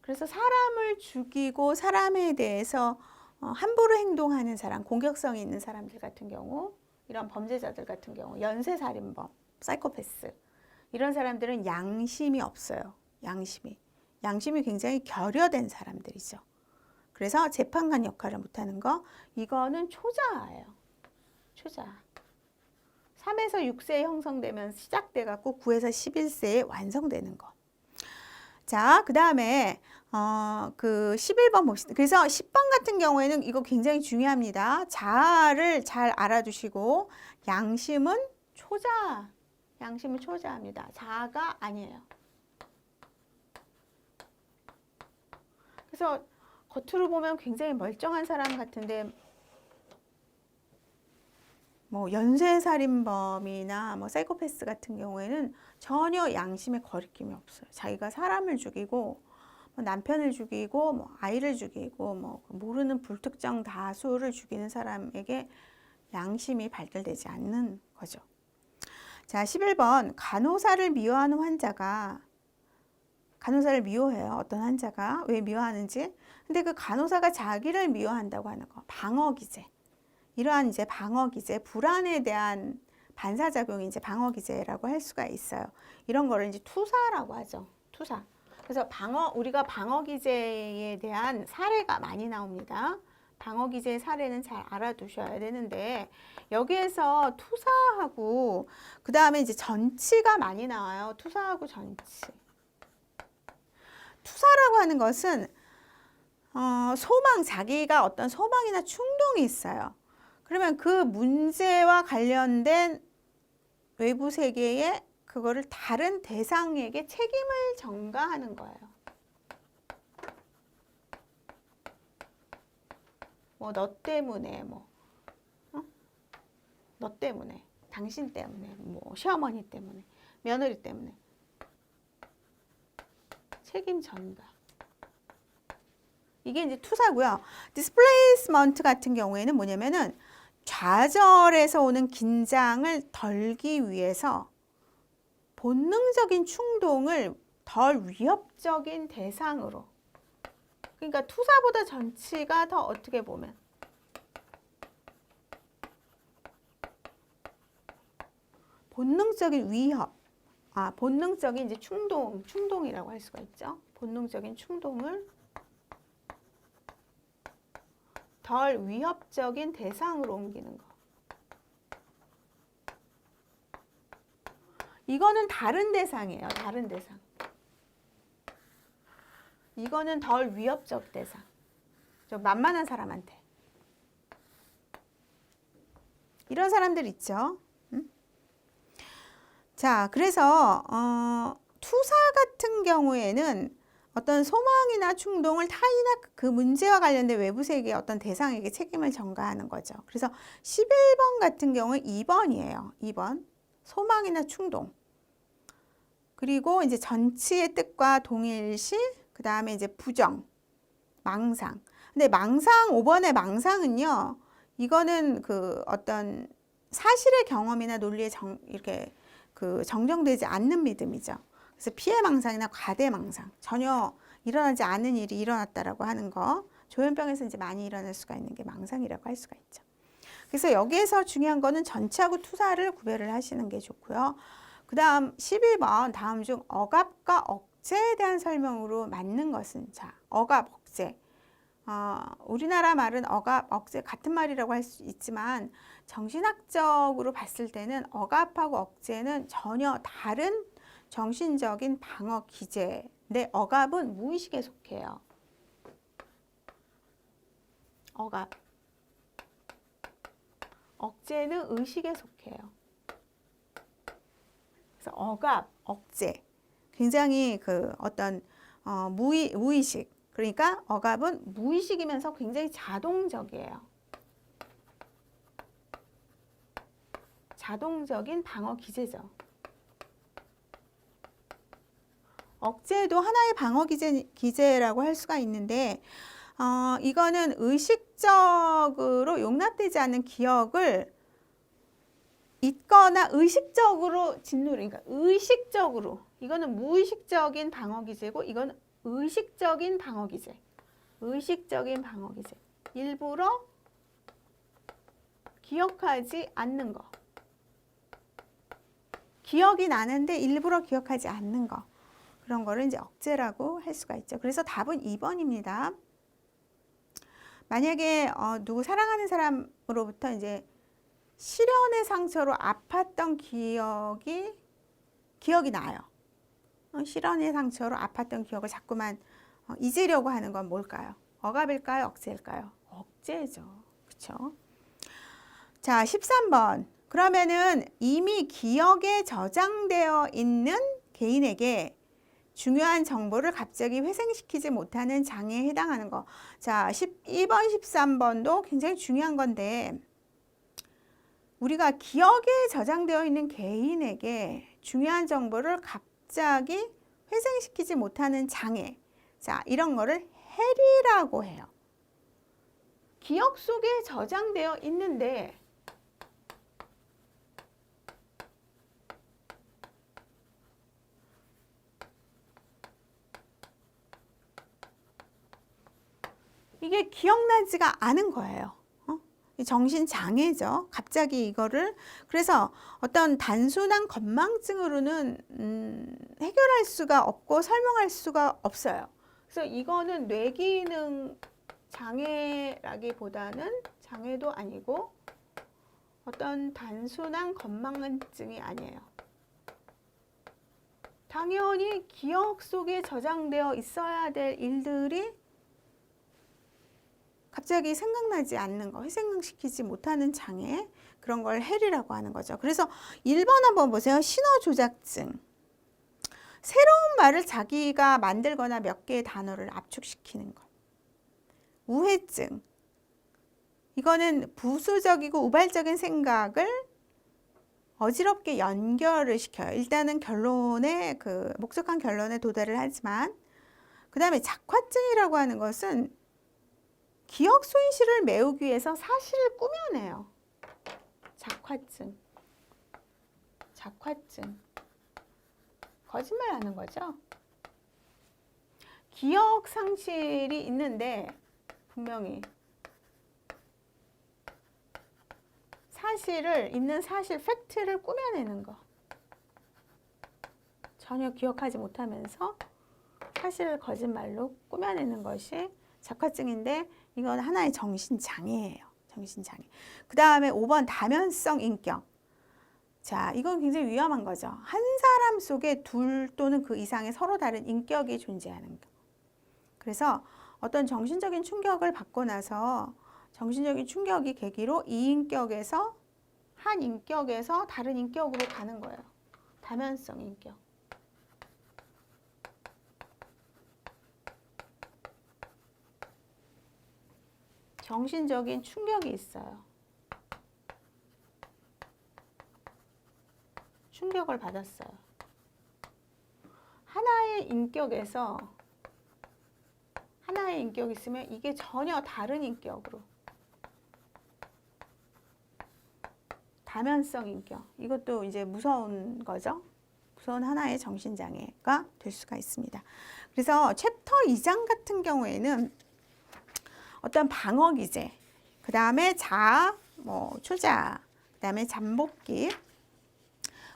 그래서 사람을 죽이고 사람에 대해서 함부로 행동하는 사람, 공격성이 있는 사람들 같은 경우, 이런 범죄자들 같은 경우, 연쇄살인범, 사이코패스, 이런 사람들은 양심이 없어요. 양심이 굉장히 결여된 사람들이죠. 그래서 재판관 역할을 못하는 거, 이거는 초자예요. 초자. 3에서 6세에 형성되면 시작돼 갖고 9에서 11세에 완성되는 거. 자, 그 다음에 그 11번 봅시다. 그래서 10번 같은 경우에는 이거 굉장히 중요합니다. 자아를 잘 알아두시고, 양심은 초자합니다. 자아가 아니에요. 그래서 겉으로 보면 굉장히 멀쩡한 사람 같은데, 뭐 연쇄살인범이나 뭐 사이코패스 같은 경우에는 전혀 양심의 거리낌이 없어요. 자기가 사람을 죽이고, 뭐 남편을 죽이고, 뭐 아이를 죽이고, 뭐 모르는 불특정 다수를 죽이는 사람에게 양심이 발달되지 않는 거죠. 자, 11번, 간호사를 미워하는 환자가, 간호사를 미워해요. 어떤 환자가. 왜 미워하는지. 근데 그 간호사가 자기를 미워한다고 하는 거, 방어기제. 이러한 이제 방어기제, 불안에 대한 반사작용이 이제 방어기제라고 할 수가 있어요. 이런 거를 이제 투사라고 하죠. 투사. 그래서 우리가 방어기제에 대한 사례가 많이 나옵니다. 방어기제의 사례는 잘 알아두셔야 되는데, 여기에서 투사하고, 그 다음에 이제 전치가 많이 나와요. 투사하고 전치. 투사라고 하는 것은, 자기가 어떤 소망이나 충동이 있어요. 그러면 그 문제와 관련된 외부 세계에 그거를 다른 대상에게 책임을 전가하는 거예요. 뭐 너 때문에, 너 때문에, 당신 때문에, 뭐 시어머니 때문에, 며느리 때문에 책임 전가. 이게 이제 투사고요. 디스플레이스먼트 같은 경우에는 뭐냐면은 좌절에서 오는 긴장을 덜기 위해서 본능적인 충동을 덜 위협적인 대상으로, 그러니까 투사보다 전치가 더 어떻게 보면 본능적인 위협, 본능적인 이제 충동이라고 할 수가 있죠. 본능적인 충동을 덜 위협적인 대상으로 옮기는 거. 이거는 다른 대상이에요. 다른 대상. 이거는 덜 위협적 대상. 좀 만만한 사람한테. 이런 사람들 있죠. 자, 그래서 투사 같은 경우에는 어떤 소망이나 충동을 타인이나 그 문제와 관련된 외부 세계의 어떤 대상에게 책임을 전가하는 거죠. 그래서 11번 같은 경우는 2번이에요. 2번. 소망이나 충동. 그리고 이제 전치의 뜻과 동일시, 그 다음에 이제 부정, 망상. 근데 망상, 5번의 망상은요, 이거는 그 어떤 사실의 경험이나 논리에 이렇게 그 정정되지 않는 믿음이죠. 그래서 피해망상이나 과대망상, 전혀 일어나지 않은 일이 일어났다라고 하는 거, 조현병에서 이제 많이 일어날 수가 있는 게 망상이라고 할 수가 있죠. 그래서 여기에서 중요한 거는 전치하고 투사를 구별을 하시는 게 좋고요. 그 다음 11번, 다음 중 억압과 억제에 대한 설명으로 맞는 것은, 자, 억압, 억제. 우리나라 말은 억압, 억제 같은 말이라고 할 수 있지만 정신학적으로 봤을 때는 억압하고 억제는 전혀 다른 정신적인 방어 기제인데, 억압은 무의식에 속해요. 억압. 억제는 의식에 속해요. 그래서 억압, 억제. 굉장히 그 어떤 무의식. 그러니까 억압은 무의식이면서 굉장히 자동적이에요. 자동적인 방어 기제죠. 억제도 하나의 방어 기제라고 할 수가 있는데, 이거는 의식적으로 용납되지 않는 기억을 잊거나 의식적으로 짓누르는, 그러니까 의식적으로, 이거는 무의식적인 방어 기제고, 이건 의식적인 방어 기제. 의식적인 방어 기제. 일부러 기억하지 않는 거. 기억이 나는데 일부러 기억하지 않는 거. 그런 거를 이제 억제라고 할 수가 있죠. 그래서 답은 2번입니다. 만약에 누구 사랑하는 사람으로부터 이제 실연의 상처로 아팠던 기억이 나요. 실연의 상처로 아팠던 기억을 자꾸만 잊으려고 하는 건 뭘까요? 억압일까요? 억제일까요? 억제죠. 그렇죠? 자, 13번. 그러면은 이미 기억에 저장되어 있는 개인에게 중요한 정보를 갑자기 회생시키지 못하는 장애에 해당하는 거. 자, 12번, 13번도 굉장히 중요한 건데, 우리가 기억에 저장되어 있는 개인에게 중요한 정보를 갑자기 회생시키지 못하는 장애. 자, 이런 거를 해리라고 해요. 기억 속에 저장되어 있는데, 이게 기억나지가 않은 거예요. 정신장애죠. 갑자기 이거를. 그래서 어떤 단순한 건망증으로는 해결할 수가 없고 설명할 수가 없어요. 그래서 이거는 뇌기능 장애라기보다는 장애도 아니고 어떤 단순한 건망증이 아니에요. 당연히 기억 속에 저장되어 있어야 될 일들이 갑자기 생각나지 않는 거, 회생시키지 못하는 장애, 그런 걸 해리라고 하는 거죠. 그래서 1번 한번 보세요. 신호조작증. 새로운 말을 자기가 만들거나 몇 개의 단어를 압축시키는 것. 우회증. 이거는 부수적이고 우발적인 생각을 어지럽게 연결을 시켜요. 일단은 결론에, 목적한 결론에 도달을 하지만, 그 다음에 작화증이라고 하는 것은 기억 손실을 메우기 위해서 사실을 꾸며내요. 작화증. 거짓말 하는 거죠. 기억 상실이 있는데 분명히 있는 사실, 팩트를 꾸며내는 거. 전혀 기억하지 못하면서 사실을 거짓말로 꾸며내는 것이 작화증인데 이건 하나의 정신장애예요. 정신장애. 그 다음에 5번 다면성 인격. 자, 이건 굉장히 위험한 거죠. 한 사람 속에 둘 또는 그 이상의 서로 다른 인격이 존재하는 거. 그래서 어떤 정신적인 충격을 받고 나서 정신적인 충격이 계기로 이 인격에서 한 인격에서 다른 인격으로 가는 거예요. 다면성 인격. 정신적인 충격이 있어요. 충격을 받았어요. 하나의 인격에서 하나의 인격이 있으면 이게 전혀 다른 인격으로. 다면성 인격. 이것도 이제 무서운 거죠. 무서운 하나의 정신장애가 될 수가 있습니다. 그래서 챕터 2장 같은 경우에는 어떤 방어 기제, 그 다음에 자아, 초자아, 그 다음에 잠복기,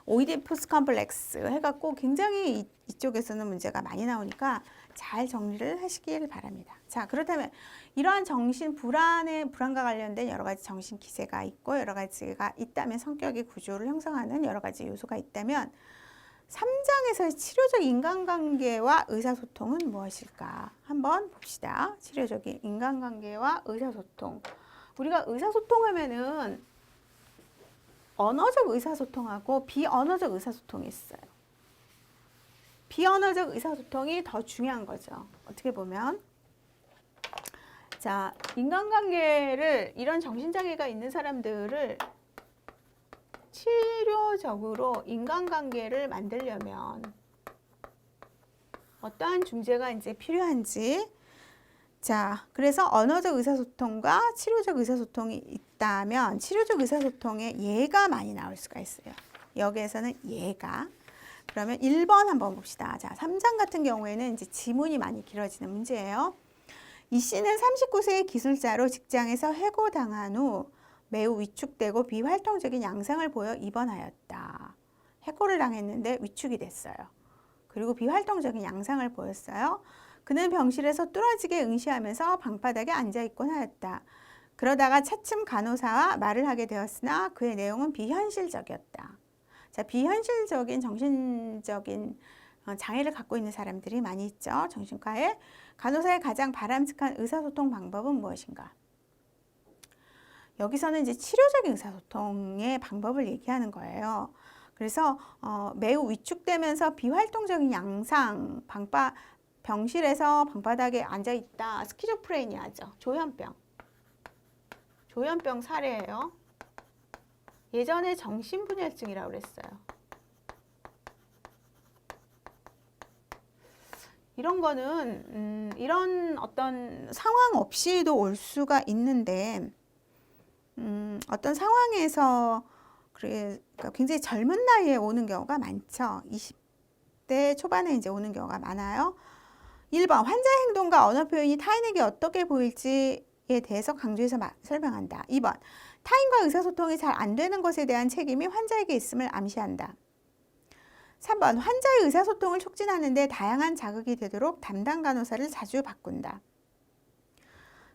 오이디푸스 컴플렉스 해갖고 굉장히 이쪽에서는 문제가 많이 나오니까 잘 정리를 하시길 바랍니다. 자, 그렇다면 이러한 정신 불안과 관련된 여러 가지 정신 기제가 있고 여러 가지가 있다면 성격의 구조를 형성하는 여러 가지 요소가 있다면 3장에서의 치료적 인간관계와 의사소통은 무엇일까? 한번 봅시다. 치료적인 인간관계와 의사소통. 우리가 의사소통하면은 언어적 의사소통하고 비언어적 의사소통이 있어요. 비언어적 의사소통이 더 중요한 거죠. 어떻게 보면. 자, 인간관계를, 이런 정신장애가 있는 사람들을 치료적으로 인간관계를 만들려면 어떠한 중재가 이제 필요한지. 자, 그래서 언어적 의사소통과 치료적 의사소통이 있다면 치료적 의사소통에 예가 많이 나올 수가 있어요. 여기에서는 예가. 그러면 1번 한번 봅시다. 자, 3장 같은 경우에는 이제 지문이 많이 길어지는 문제예요. 이 씨는 39세의 기술자로 직장에서 해고당한 후 매우 위축되고 비활동적인 양상을 보여 입원하였다. 해고를 당했는데 위축이 됐어요. 그리고 비활동적인 양상을 보였어요. 그는 병실에서 뚫어지게 응시하면서 방바닥에 앉아있곤 하였다. 그러다가 차츰 간호사와 말을 하게 되었으나 그의 내용은 비현실적이었다. 자, 비현실적인 정신적인 장애를 갖고 있는 사람들이 많이 있죠. 정신과에. 간호사의 가장 바람직한 의사소통 방법은 무엇인가? 여기서는 이제 치료적인 의사소통의 방법을 얘기하는 거예요. 그래서 매우 위축되면서 비활동적인 양상, 병실에서 방바닥에 앉아있다. 스키조프레니아죠. 조현병 사례예요. 예전에 정신분열증이라고 그랬어요. 이런 거는 이런 어떤 상황 없이도 올 수가 있는데 어떤 상황에서 그러니까 굉장히 젊은 나이에 오는 경우가 많죠. 20대 초반에 이제 오는 경우가 많아요. 1번 환자의 행동과 언어 표현이 타인에게 어떻게 보일지에 대해서 강조해서 설명한다. 2번 타인과 의사소통이 잘 안 되는 것에 대한 책임이 환자에게 있음을 암시한다. 3번 환자의 의사소통을 촉진하는 데 다양한 자극이 되도록 담당 간호사를 자주 바꾼다.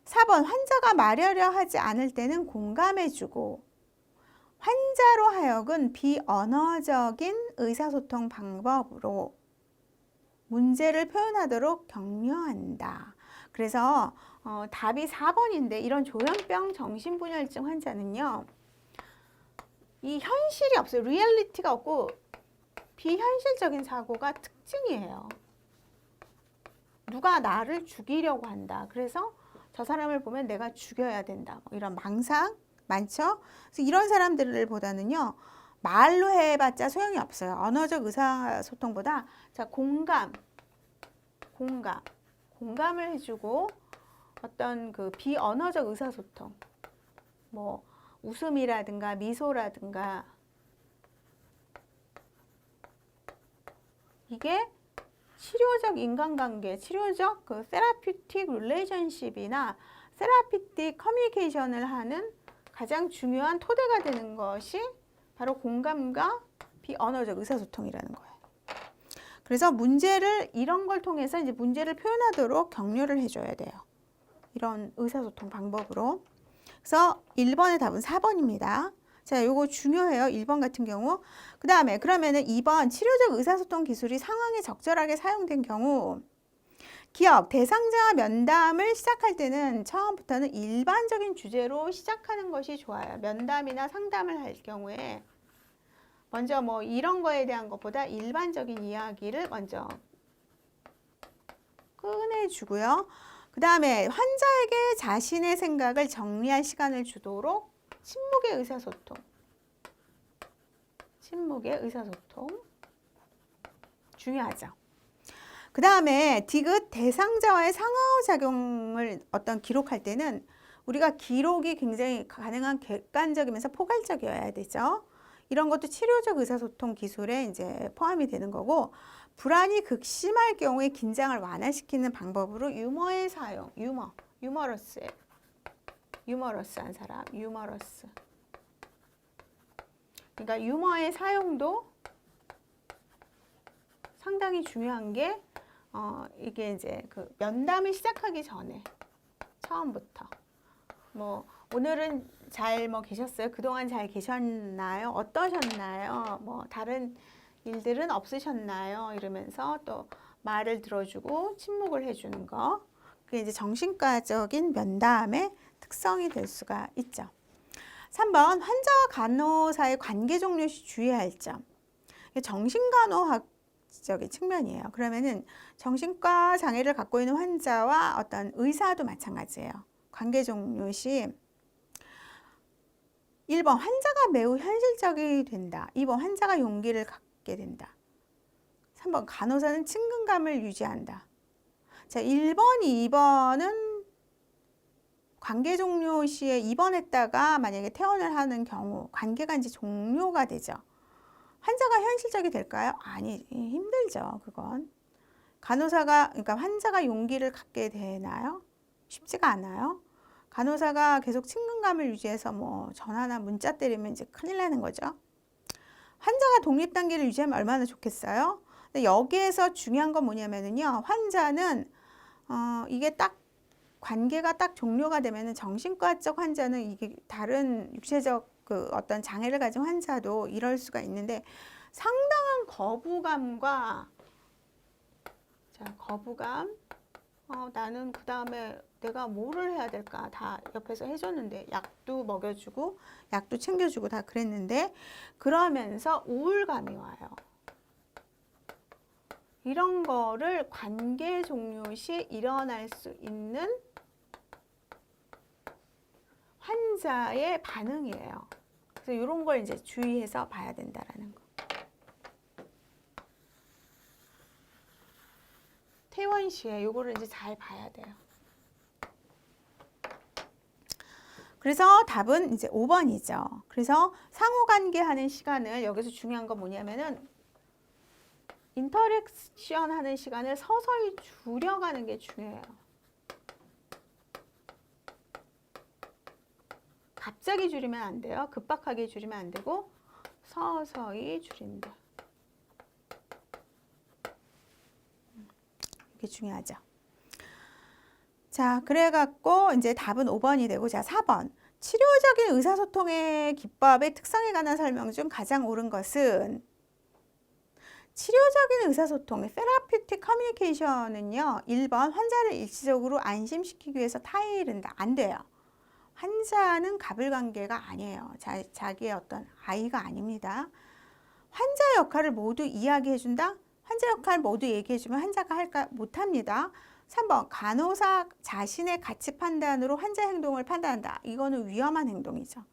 4번 환자가 말하려 하지 않을 때는 공감해주고 환자로 하여금 비언어적인 의사소통 방법으로 문제를 표현하도록 격려한다. 그래서 답이 4번인데 이런 조현병 정신분열증 환자는요. 이 현실이 없어요. 리얼리티가 없고 비현실적인 사고가 특징이에요. 누가 나를 죽이려고 한다. 그래서 저 사람을 보면 내가 죽여야 된다. 이런 망상 많죠? 그래서 이런 사람들을 보다는요. 말로 해봤자 소용이 없어요. 언어적 의사소통보다 자 공감을 해주고 어떤 그 비언어적 의사소통 웃음이라든가 미소라든가 이게 치료적 인간관계, 치료적 그 세라피틱 릴레이션십이나 세라피틱 커뮤니케이션을 하는 가장 중요한 토대가 되는 것이 바로 공감과 비언어적 의사소통이라는 거예요. 그래서 문제를 이런 걸 통해서 이제 문제를 표현하도록 격려를 해줘야 돼요. 이런 의사소통 방법으로. 그래서 1번의 답은 4번입니다. 자, 요거 중요해요. 1번 같은 경우. 그 다음에 그러면은 2번 치료적 의사소통 기술이 상황에 적절하게 사용된 경우 기억, 대상자와 면담을 시작할 때는 처음부터는 일반적인 주제로 시작하는 것이 좋아요. 면담이나 상담을 할 경우에 먼저 뭐 이런 거에 대한 것보다 일반적인 이야기를 먼저 꺼내주고요. 그 다음에 환자에게 자신의 생각을 정리할 시간을 주도록 침묵의 의사소통. 침묵의 의사소통. 중요하죠. 그 다음에 디귿 대상자와의 상호작용을 어떤 기록할 때는 우리가 기록이 굉장히 가능한 객관적이면서 포괄적이어야 되죠. 이런 것도 치료적 의사소통 기술에 이제 포함이 되는 거고, 불안이 극심할 경우에 긴장을 완화시키는 방법으로 유머의 사용, 유머러스한 사람, 유머러스. 그러니까 유머의 사용도 상당히 중요한 게 이게 이제 그 면담을 시작하기 전에 처음부터 뭐 오늘은 잘 뭐 계셨어요? 그동안 잘 계셨나요? 어떠셨나요? 뭐 다른 일들은 없으셨나요? 이러면서 또 말을 들어주고 침묵을 해주는 거. 그게 이제 정신과적인 면담의 특성이 될 수가 있죠. 3번 환자와 간호사의 관계 종료 시 주의해야 할 점. 정신간호학적인 측면이에요. 그러면은 정신과 장애를 갖고 있는 환자와 어떤 의사도 마찬가지예요. 관계 종료 시 1번 환자가 매우 현실적이 된다. 2번 환자가 용기를 갖게 된다. 3번 간호사는 친근감을 유지한다. 자, 1번, 2번은 관계 종료 시에 입원했다가 만약에 퇴원을 하는 경우 관계가 이제 종료가 되죠. 환자가 현실적이 될까요? 아니, 힘들죠. 그건. 간호사가, 그러니까 환자가 용기를 갖게 되나요? 쉽지가 않아요. 간호사가 계속 친근감을 유지해서 뭐 전화나 문자 때리면 이제 큰일 나는 거죠. 환자가 독립 단계를 유지하면 얼마나 좋겠어요? 근데 여기에서 중요한 건 뭐냐면요. 환자는 이게 딱 관계가 딱 종료가 되면은 정신과적 환자는 이게 다른 육체적 그 어떤 장애를 가진 환자도 이럴 수가 있는데 상당한 거부감과 거부감 나는 그 다음에 내가 뭐를 해야 될까 다 옆에서 해줬는데 약도 먹여주고 약도 챙겨주고 다 그랬는데 그러면서 우울감이 와요. 이런 거를 관계 종료 시 일어날 수 있는 환자의 반응이에요. 그래서 이런 걸 이제 주의해서 봐야 된다라는 거. 퇴원 시에 요거를 이제 잘 봐야 돼요. 그래서 답은 이제 5번이죠. 그래서 상호관계 하는 시간을 여기서 중요한 건 뭐냐면은 인터랙션 하는 시간을 서서히 줄여가는 게 중요해요. 갑자기 줄이면 안 돼요. 급박하게 줄이면 안 되고 서서히 줄인다. 이게 중요하죠. 자, 그래갖고 이제 답은 5번이 되고, 자, 4번. 치료적인 의사소통의 기법의 특성에 관한 설명 중 가장 옳은 것은 치료적인 의사소통의 세라피틱 커뮤니케이션은요. 1번 환자를 일시적으로 안심시키기 위해서 타에 이른다. 안 돼요. 환자는 가불관계가 아니에요. 자기의 어떤 아이가 아닙니다. 환자 역할을 모두 이야기해준다? 환자 역할 모두 얘기해주면 환자가 할까? 못합니다. 3번 간호사 자신의 가치 판단으로 환자 행동을 판단한다. 이거는 위험한 행동이죠.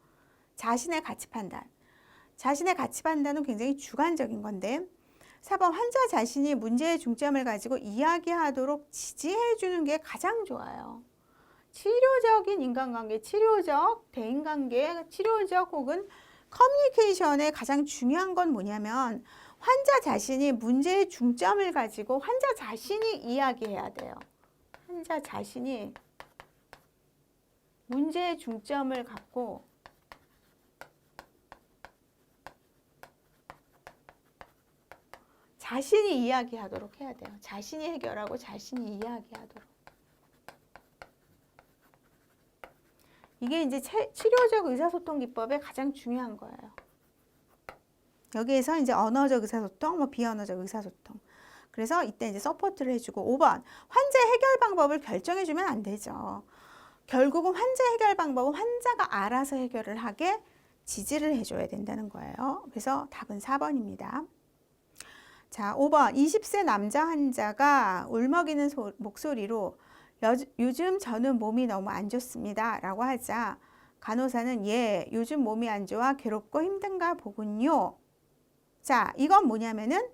자신의 가치 판단. 자신의 가치 판단은 굉장히 주관적인 건데 4번 환자 자신이 문제의 중점을 가지고 이야기하도록 지지해 주는 게 가장 좋아요. 치료적인 인간관계, 치료적 대인관계, 치료적 혹은 커뮤니케이션의 가장 중요한 건 뭐냐면 환자 자신이 문제의 중점을 가지고 환자 자신이 이야기해야 돼요. 환자 자신이 문제의 중점을 갖고 자신이 이야기하도록 해야 돼요. 자신이 해결하고 자신이 이야기하도록. 이게 이제 치료적 의사소통 기법의 가장 중요한 거예요. 여기에서 이제 언어적 의사소통, 뭐 비언어적 의사소통. 그래서 이때 이제 서포트를 해주고 5번 환자의 해결 방법을 결정해주면 안 되죠. 결국은 환자 해결 방법은 환자가 알아서 해결을 하게 지지를 해줘야 된다는 거예요. 그래서 답은 4번입니다. 자, 5번 20세 남자 환자가 울먹이는 목소리로 요즘 저는 몸이 너무 안 좋습니다 라고 하자 간호사는 예, 요즘 몸이 안 좋아 괴롭고 힘든가 보군요. 자, 이건 뭐냐면은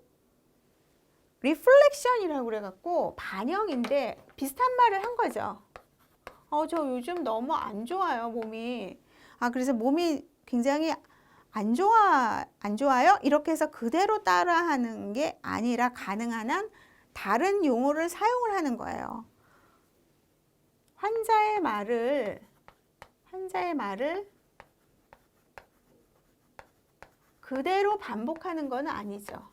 리플렉션이라고 그래갖고 반영인데 비슷한 말을 한 거죠. 저 요즘 너무 안 좋아요, 몸이. 그래서 몸이 굉장히 안 좋아요? 이렇게 해서 그대로 따라하는 게 아니라 가능한 한 다른 용어를 사용을 하는 거예요. 환자의 말을 그대로 반복하는 건 아니죠.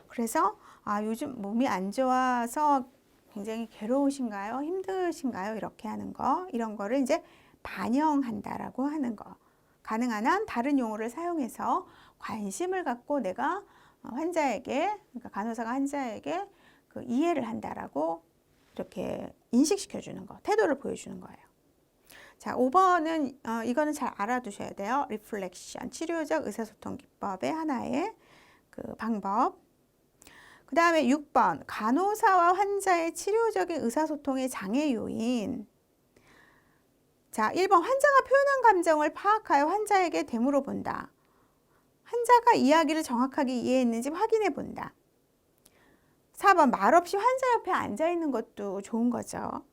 그래서 요즘 몸이 안 좋아서 굉장히 괴로우신가요? 힘드신가요? 이렇게 하는 거, 이런 거를 이제 반영한다라고 하는 거. 가능한 한 다른 용어를 사용해서 관심을 갖고 내가 환자에게, 그러니까 간호사가 환자에게 그 이해를 한다라고 이렇게 인식시켜 주는 거, 태도를 보여주는 거예요. 자, 5번은 이거는 잘 알아두셔야 돼요. 리플렉션, 치료적 의사소통 기법의 하나의 그 방법. 그 다음에 6번, 간호사와 환자의 치료적인 의사소통의 장애 요인. 자, 1번, 환자가 표현한 감정을 파악하여 환자에게 되물어 본다. 환자가 이야기를 정확하게 이해했는지 확인해 본다. 4번, 말없이 환자 옆에 앉아 있는 것도 좋은 거죠.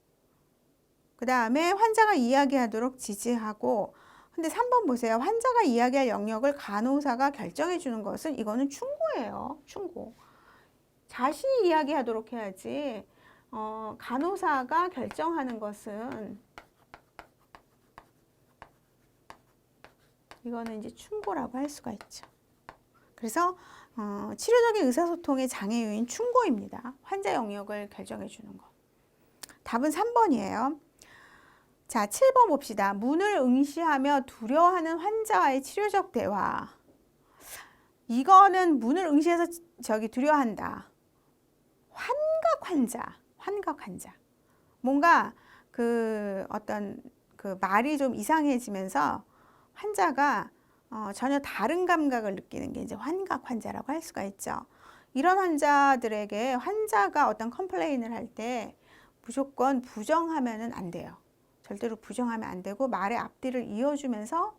그 다음에 환자가 이야기하도록 지지하고, 근데 3번 보세요. 환자가 이야기할 영역을 간호사가 결정해 주는 것은 이거는 충고예요. 충고. 자신이 이야기하도록 해야지 간호사가 결정하는 것은 이거는 이제 충고라고 할 수가 있죠. 그래서 치료적인 의사소통의 장애 요인 충고입니다. 환자 영역을 결정해 주는 거. 답은 3번이에요. 자, 7번 봅시다. 문을 응시하며 두려워하는 환자와의 치료적 대화. 이거는 문을 응시해서 두려워한다. 환각 환자. 뭔가 어떤 말이 좀 이상해지면서 환자가 전혀 다른 감각을 느끼는 게 이제 환각 환자라고 할 수가 있죠. 이런 환자들에게 환자가 어떤 컴플레인을 할 때 무조건 부정하면은 안 돼요. 절대로 부정하면 안 되고 말의 앞뒤를 이어주면서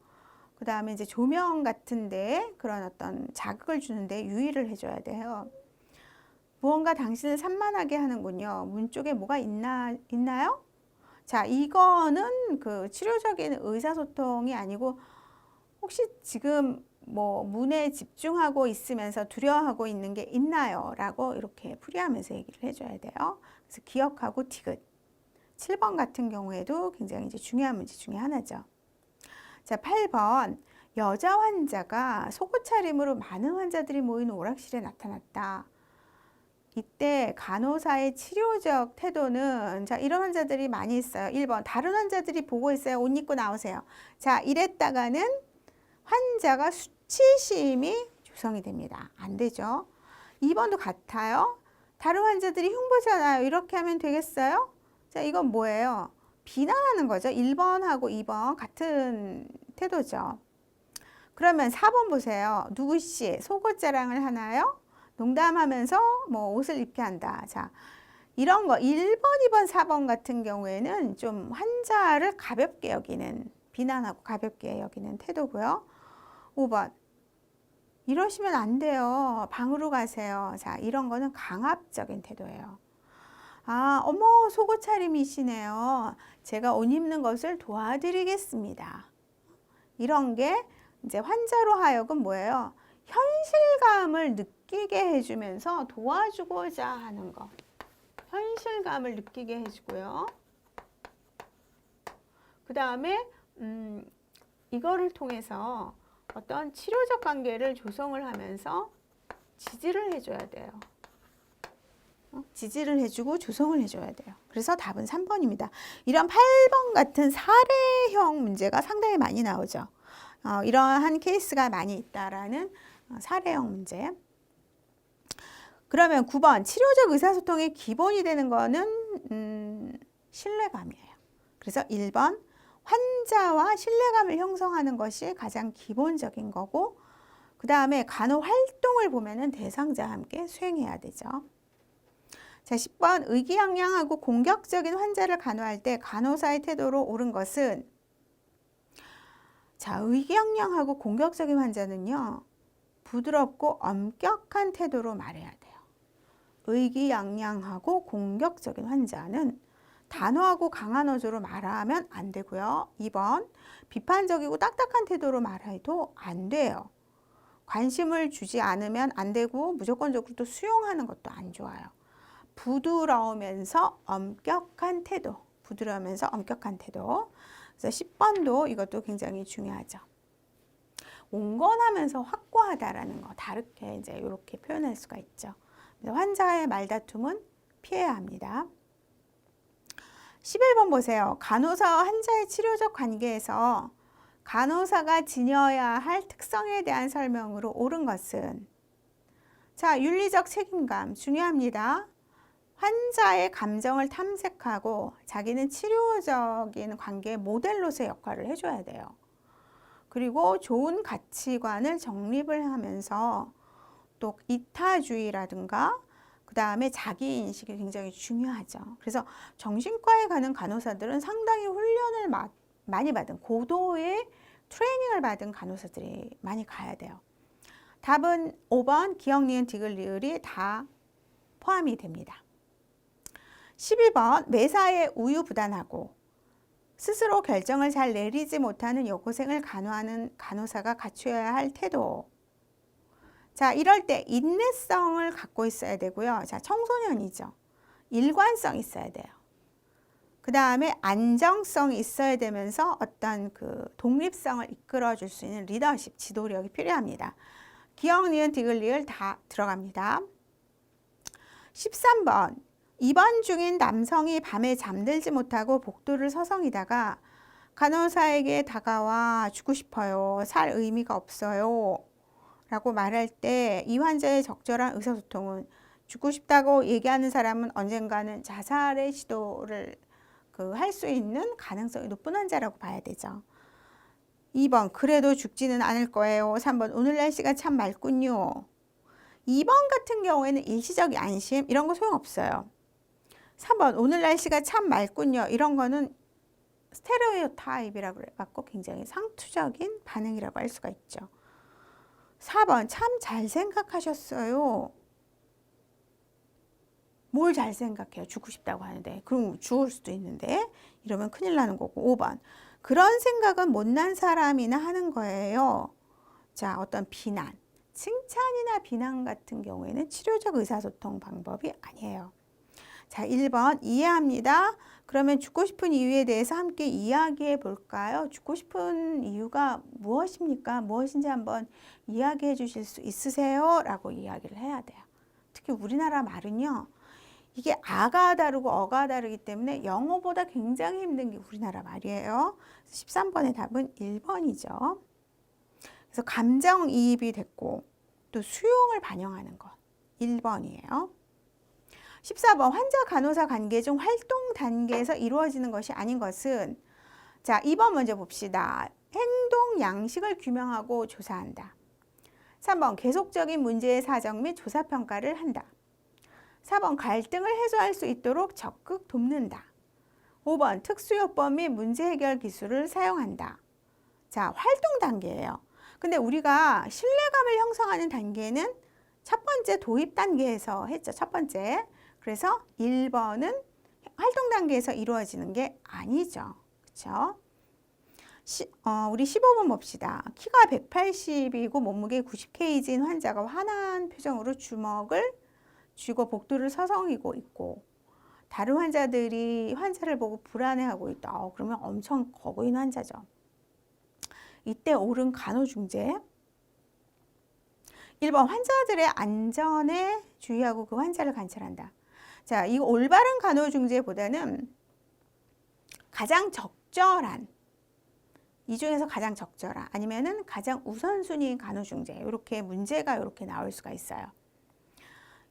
그 다음에 이제 조명 같은데 그런 어떤 자극을 주는데 유의를 해줘야 돼요. 무언가 당신을 산만하게 하는군요. 문 쪽에 뭐가 있나요? 자, 이거는 그 치료적인 의사소통이 아니고 혹시 지금 뭐 문에 집중하고 있으면서 두려워하고 있는 게 있나요? 라고 이렇게 풀이하면서 얘기를 해줘야 돼요. 그래서 기억하고 디귿. 7번 같은 경우에도 굉장히 이제 중요한 문제 중에 하나죠. 자, 8번. 여자 환자가 속옷 차림으로 많은 환자들이 모이는 오락실에 나타났다. 이때 간호사의 치료적 태도는 자, 이런 환자들이 많이 있어요. 1번. 다른 환자들이 보고 있어요. 옷 입고 나오세요. 자, 이랬다가는 환자가 수치심이 조성이 됩니다. 안 되죠. 2번도 같아요. 다른 환자들이 흉보잖아요. 이렇게 하면 되겠어요? 자, 이건 뭐예요? 비난하는 거죠. 1번하고 2번 같은 태도죠. 그러면 4번 보세요. 누구씨 속옷 자랑을 하나요? 농담하면서 뭐 옷을 입게 한다. 자, 이런 거 1번, 2번, 4번 같은 경우에는 좀 환자를 가볍게 여기는, 비난하고 가볍게 여기는 태도고요. 5번. 이러시면 안 돼요. 방으로 가세요. 자, 이런 거는 강압적인 태도예요. 아, 어머, 속옷 차림이시네요. 제가 옷 입는 것을 도와드리겠습니다. 이런 게 이제 환자로 하여금 뭐예요? 현실감을 느끼게 해주면서 도와주고자 하는 거. 현실감을 느끼게 해주고요. 그 다음에 이거를 통해서 어떤 치료적 관계를 조성을 하면서 지지를 해줘야 돼요. 지지를 해주고 조성을 해줘야 돼요. 그래서 답은 3번입니다. 이런 8번 같은 사례형 문제가 상당히 많이 나오죠. 이러한 케이스가 많이 있다라는 사례형 문제. 그러면 9번 치료적 의사소통의 기본이 되는 거는 신뢰감이에요. 그래서 1번 환자와 신뢰감을 형성하는 것이 가장 기본적인 거고, 그 다음에 간호활동을 보면은 대상자와 함께 수행해야 되죠. 자, 10번 의기양양하고 공격적인 환자를 간호할 때 간호사의 태도로 옳은 것은, 자, 의기양양하고 공격적인 환자는요, 부드럽고 엄격한 태도로 말해야 돼요. 의기양양하고 공격적인 환자는 단호하고 강한 어조로 말하면 안 되고요. 2번 비판적이고 딱딱한 태도로 말해도 안 돼요. 관심을 주지 않으면 안 되고 무조건적으로 또 수용하는 것도 안 좋아요. 부드러우면서 엄격한 태도. 부드러우면서 엄격한 태도. 그래서 10번도 이것도 굉장히 중요하죠. 온건하면서 확고하다라는 거 다르게 이제 이렇게 표현할 수가 있죠. 환자의 말다툼은 피해야 합니다. 11번 보세요. 간호사와 환자의 치료적 관계에서 간호사가 지녀야 할 특성에 대한 설명으로 옳은 것은, 자, 윤리적 책임감 중요합니다. 환자의 감정을 탐색하고 자기는 치료적인 관계의 모델로서의 역할을 해줘야 돼요. 그리고 좋은 가치관을 정립을 하면서 또 이타주의라든가 그 다음에 자기인식이 굉장히 중요하죠. 그래서 정신과에 가는 간호사들은 상당히 훈련을 많이 받은 고도의 트레이닝을 받은 간호사들이 많이 가야 돼요. 답은 5번 기억, 니은, 디귿, 리을이 다 포함이 됩니다. 12번 매사에 우유부단하고 스스로 결정을 잘 내리지 못하는 여고생을 간호하는 간호사가 갖춰야 할 태도. 자, 이럴 때 인내성을 갖고 있어야 되고요. 자, 청소년이죠. 일관성 있어야 돼요. 그 다음에 안정성이 있어야 되면서 어떤 그 독립성을 이끌어 줄 수 있는 리더십, 지도력이 필요합니다. 기억, 니은, 디귿, 리을 다 들어갑니다. 13번 입원 중인 남성이 밤에 잠들지 못하고 복도를 서성이다가 간호사에게 다가와 죽고 싶어요. 살 의미가 없어요. 라고 말할 때 이 환자의 적절한 의사소통은 죽고 싶다고 얘기하는 사람은 언젠가는 자살의 시도를 할 수 있는 가능성이 높은 환자라고 봐야 되죠. 2번 그래도 죽지는 않을 거예요. 3번 오늘 날씨가 참 맑군요. 2번 같은 경우에는 일시적 안심 이런 거 소용없어요. 3번 오늘 날씨가 참 맑군요. 이런 거는 스테레오타입이라고 해갖고 굉장히 상투적인 반응이라고 할 수가 있죠. 4번 참 잘 생각하셨어요. 뭘 잘 생각해요? 죽고 싶다고 하는데. 그럼 죽을 수도 있는데 이러면 큰일 나는 거고. 5번 그런 생각은 못난 사람이나 하는 거예요. 자, 어떤 비난, 칭찬이나 비난 같은 경우에는 치료적 의사소통 방법이 아니에요. 자, 1번 이해합니다. 그러면 죽고 싶은 이유에 대해서 함께 이야기해 볼까요? 죽고 싶은 이유가 무엇입니까? 무엇인지 한번 이야기해 주실 수 있으세요? 라고 이야기를 해야 돼요. 특히 우리나라 말은요. 이게 아가 다르고 어가 다르기 때문에 영어보다 굉장히 힘든 게 우리나라 말이에요. 13번의 답은 1번이죠. 그래서 감정이입이 됐고 또 수용을 반영하는 것 1번이에요. 14번 환자 간호사 관계 중 활동 단계에서 이루어지는 것이 아닌 것은, 자, 2번 먼저 봅시다. 행동 양식을 규명하고 조사한다. 3번 계속적인 문제의 사정 및 조사 평가를 한다. 4번 갈등을 해소할 수 있도록 적극 돕는다. 5번 특수요법 및 문제 해결 기술을 사용한다. 자, 활동 단계예요. 근데 우리가 신뢰감을 형성하는 단계는 첫 번째 도입 단계에서 했죠. 첫 번째. 그래서 1번은 활동 단계에서 이루어지는 게 아니죠. 그렇죠? 우리 15번 봅시다. 키가 180이고 몸무게 90kg인 환자가 화난 표정으로 주먹을 쥐고 복도를 서성이고 있고 다른 환자들이 환자를 보고 불안해하고 있다. 그러면 엄청 거부인 환자죠. 이때 옳은 간호중재. 1번 환자들의 안전에 주의하고 그 환자를 관찰한다. 자, 이 올바른 간호중재보다는 가장 적절한, 이 중에서 가장 적절한 아니면은 가장 우선순위인 간호중재, 이렇게 문제가 이렇게 나올 수가 있어요.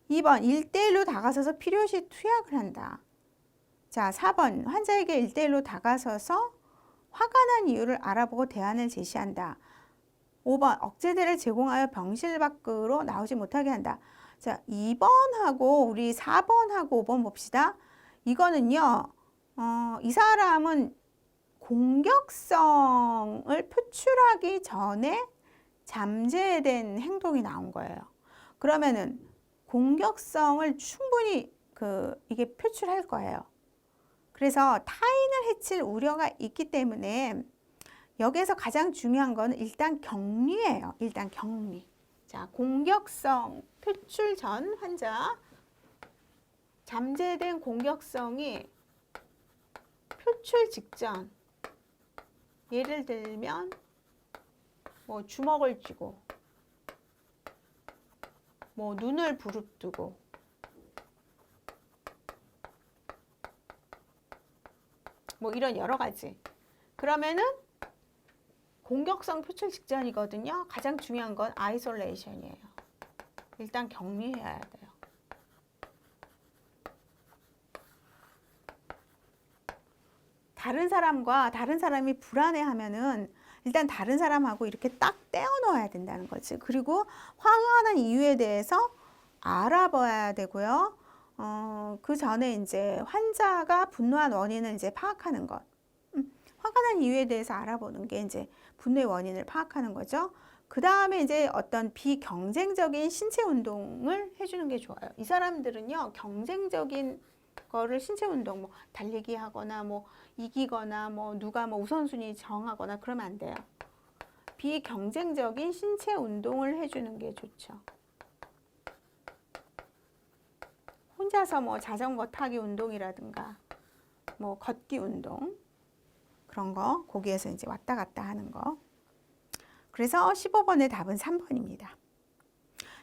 2번 1대1로 다가서서 필요시 투약을 한다. 자, 4번 환자에게 1대1로 다가서서 화가 난 이유를 알아보고 대안을 제시한다. 5번 억제제를 제공하여 병실 밖으로 나오지 못하게 한다. 자, 2번하고 우리 4번하고 5번 봅시다. 이거는요, 이 사람은 공격성을 표출하기 전에 잠재된 행동이 나온 거예요. 그러면은 공격성을 충분히 이게 표출할 거예요. 그래서 타인을 해칠 우려가 있기 때문에 여기에서 가장 중요한 거는 일단 격리예요. 일단 격리. 자, 공격성 표출 전 환자, 잠재된 공격성이 표출 직전. 예를 들면 뭐 주먹을 쥐고 뭐 눈을 부릅뜨고 뭐 이런 여러 가지. 그러면은 공격성 표출 직전이거든요. 가장 중요한 건 아이솔레이션이에요. 일단 격리해야 돼요. 다른 사람과 다른 사람이 불안해하면은 일단 다른 사람하고 이렇게 딱 떼어 넣어야 된다는 거지. 그리고 화가 난 이유에 대해서 알아봐야 되고요. 그 전에 이제 환자가 분노한 원인을 이제 파악하는 것. 화가 난 이유에 대해서 알아보는 게 이제 분노의 원인을 파악하는 거죠. 그 다음에 이제 어떤 비경쟁적인 신체 운동을 해주는 게 좋아요. 이 사람들은요, 경쟁적인 거를 신체 운동, 뭐 달리기 하거나 뭐 이기거나 뭐 누가 뭐 우선순위 정하거나 그러면 안 돼요. 비경쟁적인 신체 운동을 해주는 게 좋죠. 혼자서 뭐 자전거 타기 운동이라든가 뭐 걷기 운동 그런 거 거기에서 이제 왔다 갔다 하는 거. 그래서 15번의 답은 3번입니다.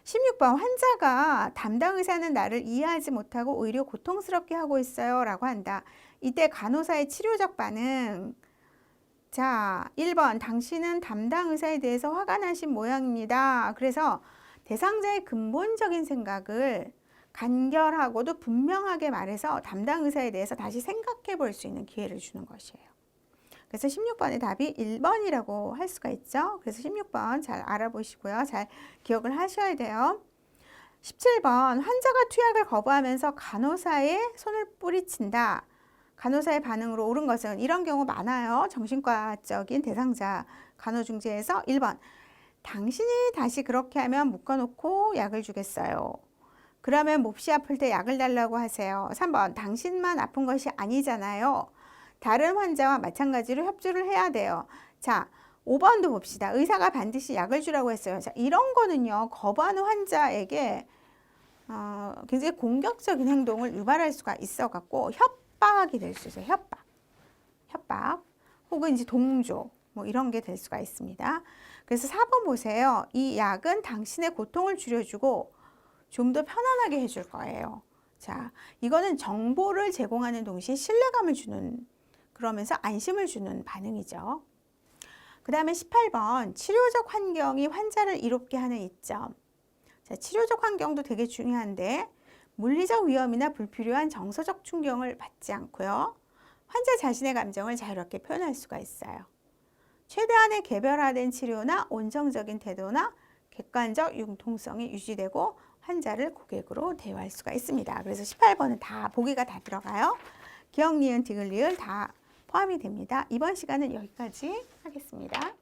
16번 환자가 담당 의사는 나를 이해하지 못하고 오히려 고통스럽게 하고 있어요 라고 한다. 이때 간호사의 치료적 반응. 자, 1번 당신은 담당 의사에 대해서 화가 나신 모양입니다. 그래서 대상자의 근본적인 생각을 간결하고도 분명하게 말해서 담당 의사에 대해서 다시 생각해 볼 수 있는 기회를 주는 것이에요. 그래서 16번의 답이 1번이라고 할 수가 있죠. 그래서 16번 잘 알아보시고요. 잘 기억을 하셔야 돼요. 17번 환자가 투약을 거부하면서 간호사의 손을 뿌리친다. 간호사의 반응으로 옳은 것은 이런 경우 많아요. 정신과적인 대상자 간호중재에서 1번 당신이 다시 그렇게 하면 묶어놓고 약을 주겠어요. 그러면 몹시 아플 때 약을 달라고 하세요. 3번 당신만 아픈 것이 아니잖아요. 다른 환자와 마찬가지로 협조를 해야 돼요. 자, 5번도 봅시다. 의사가 반드시 약을 주라고 했어요. 자, 이런 거는요, 거부하는 환자에게 굉장히 공격적인 행동을 유발할 수가 있어갖고 협박이 될 수 있어요. 협박 혹은 이제 동조 뭐 이런 게 될 수가 있습니다. 그래서 4번 보세요. 이 약은 당신의 고통을 줄여주고 좀 더 편안하게 해줄 거예요. 자, 이거는 정보를 제공하는 동시에 신뢰감을 주는, 그러면서 안심을 주는 반응이죠. 그 다음에 18번 치료적 환경이 환자를 이롭게 하는 이점. 자, 치료적 환경도 되게 중요한데 물리적 위험이나 불필요한 정서적 충격을 받지 않고요. 환자 자신의 감정을 자유롭게 표현할 수가 있어요. 최대한의 개별화된 치료나 온정적인 태도나 객관적 융통성이 유지되고 환자를 고객으로 대우할 수가 있습니다. 그래서 18번은 다 보기가 다 들어가요. 기억, 니은, 디귿, 리을 다 포함이 됩니다. 이번 시간은 여기까지 하겠습니다.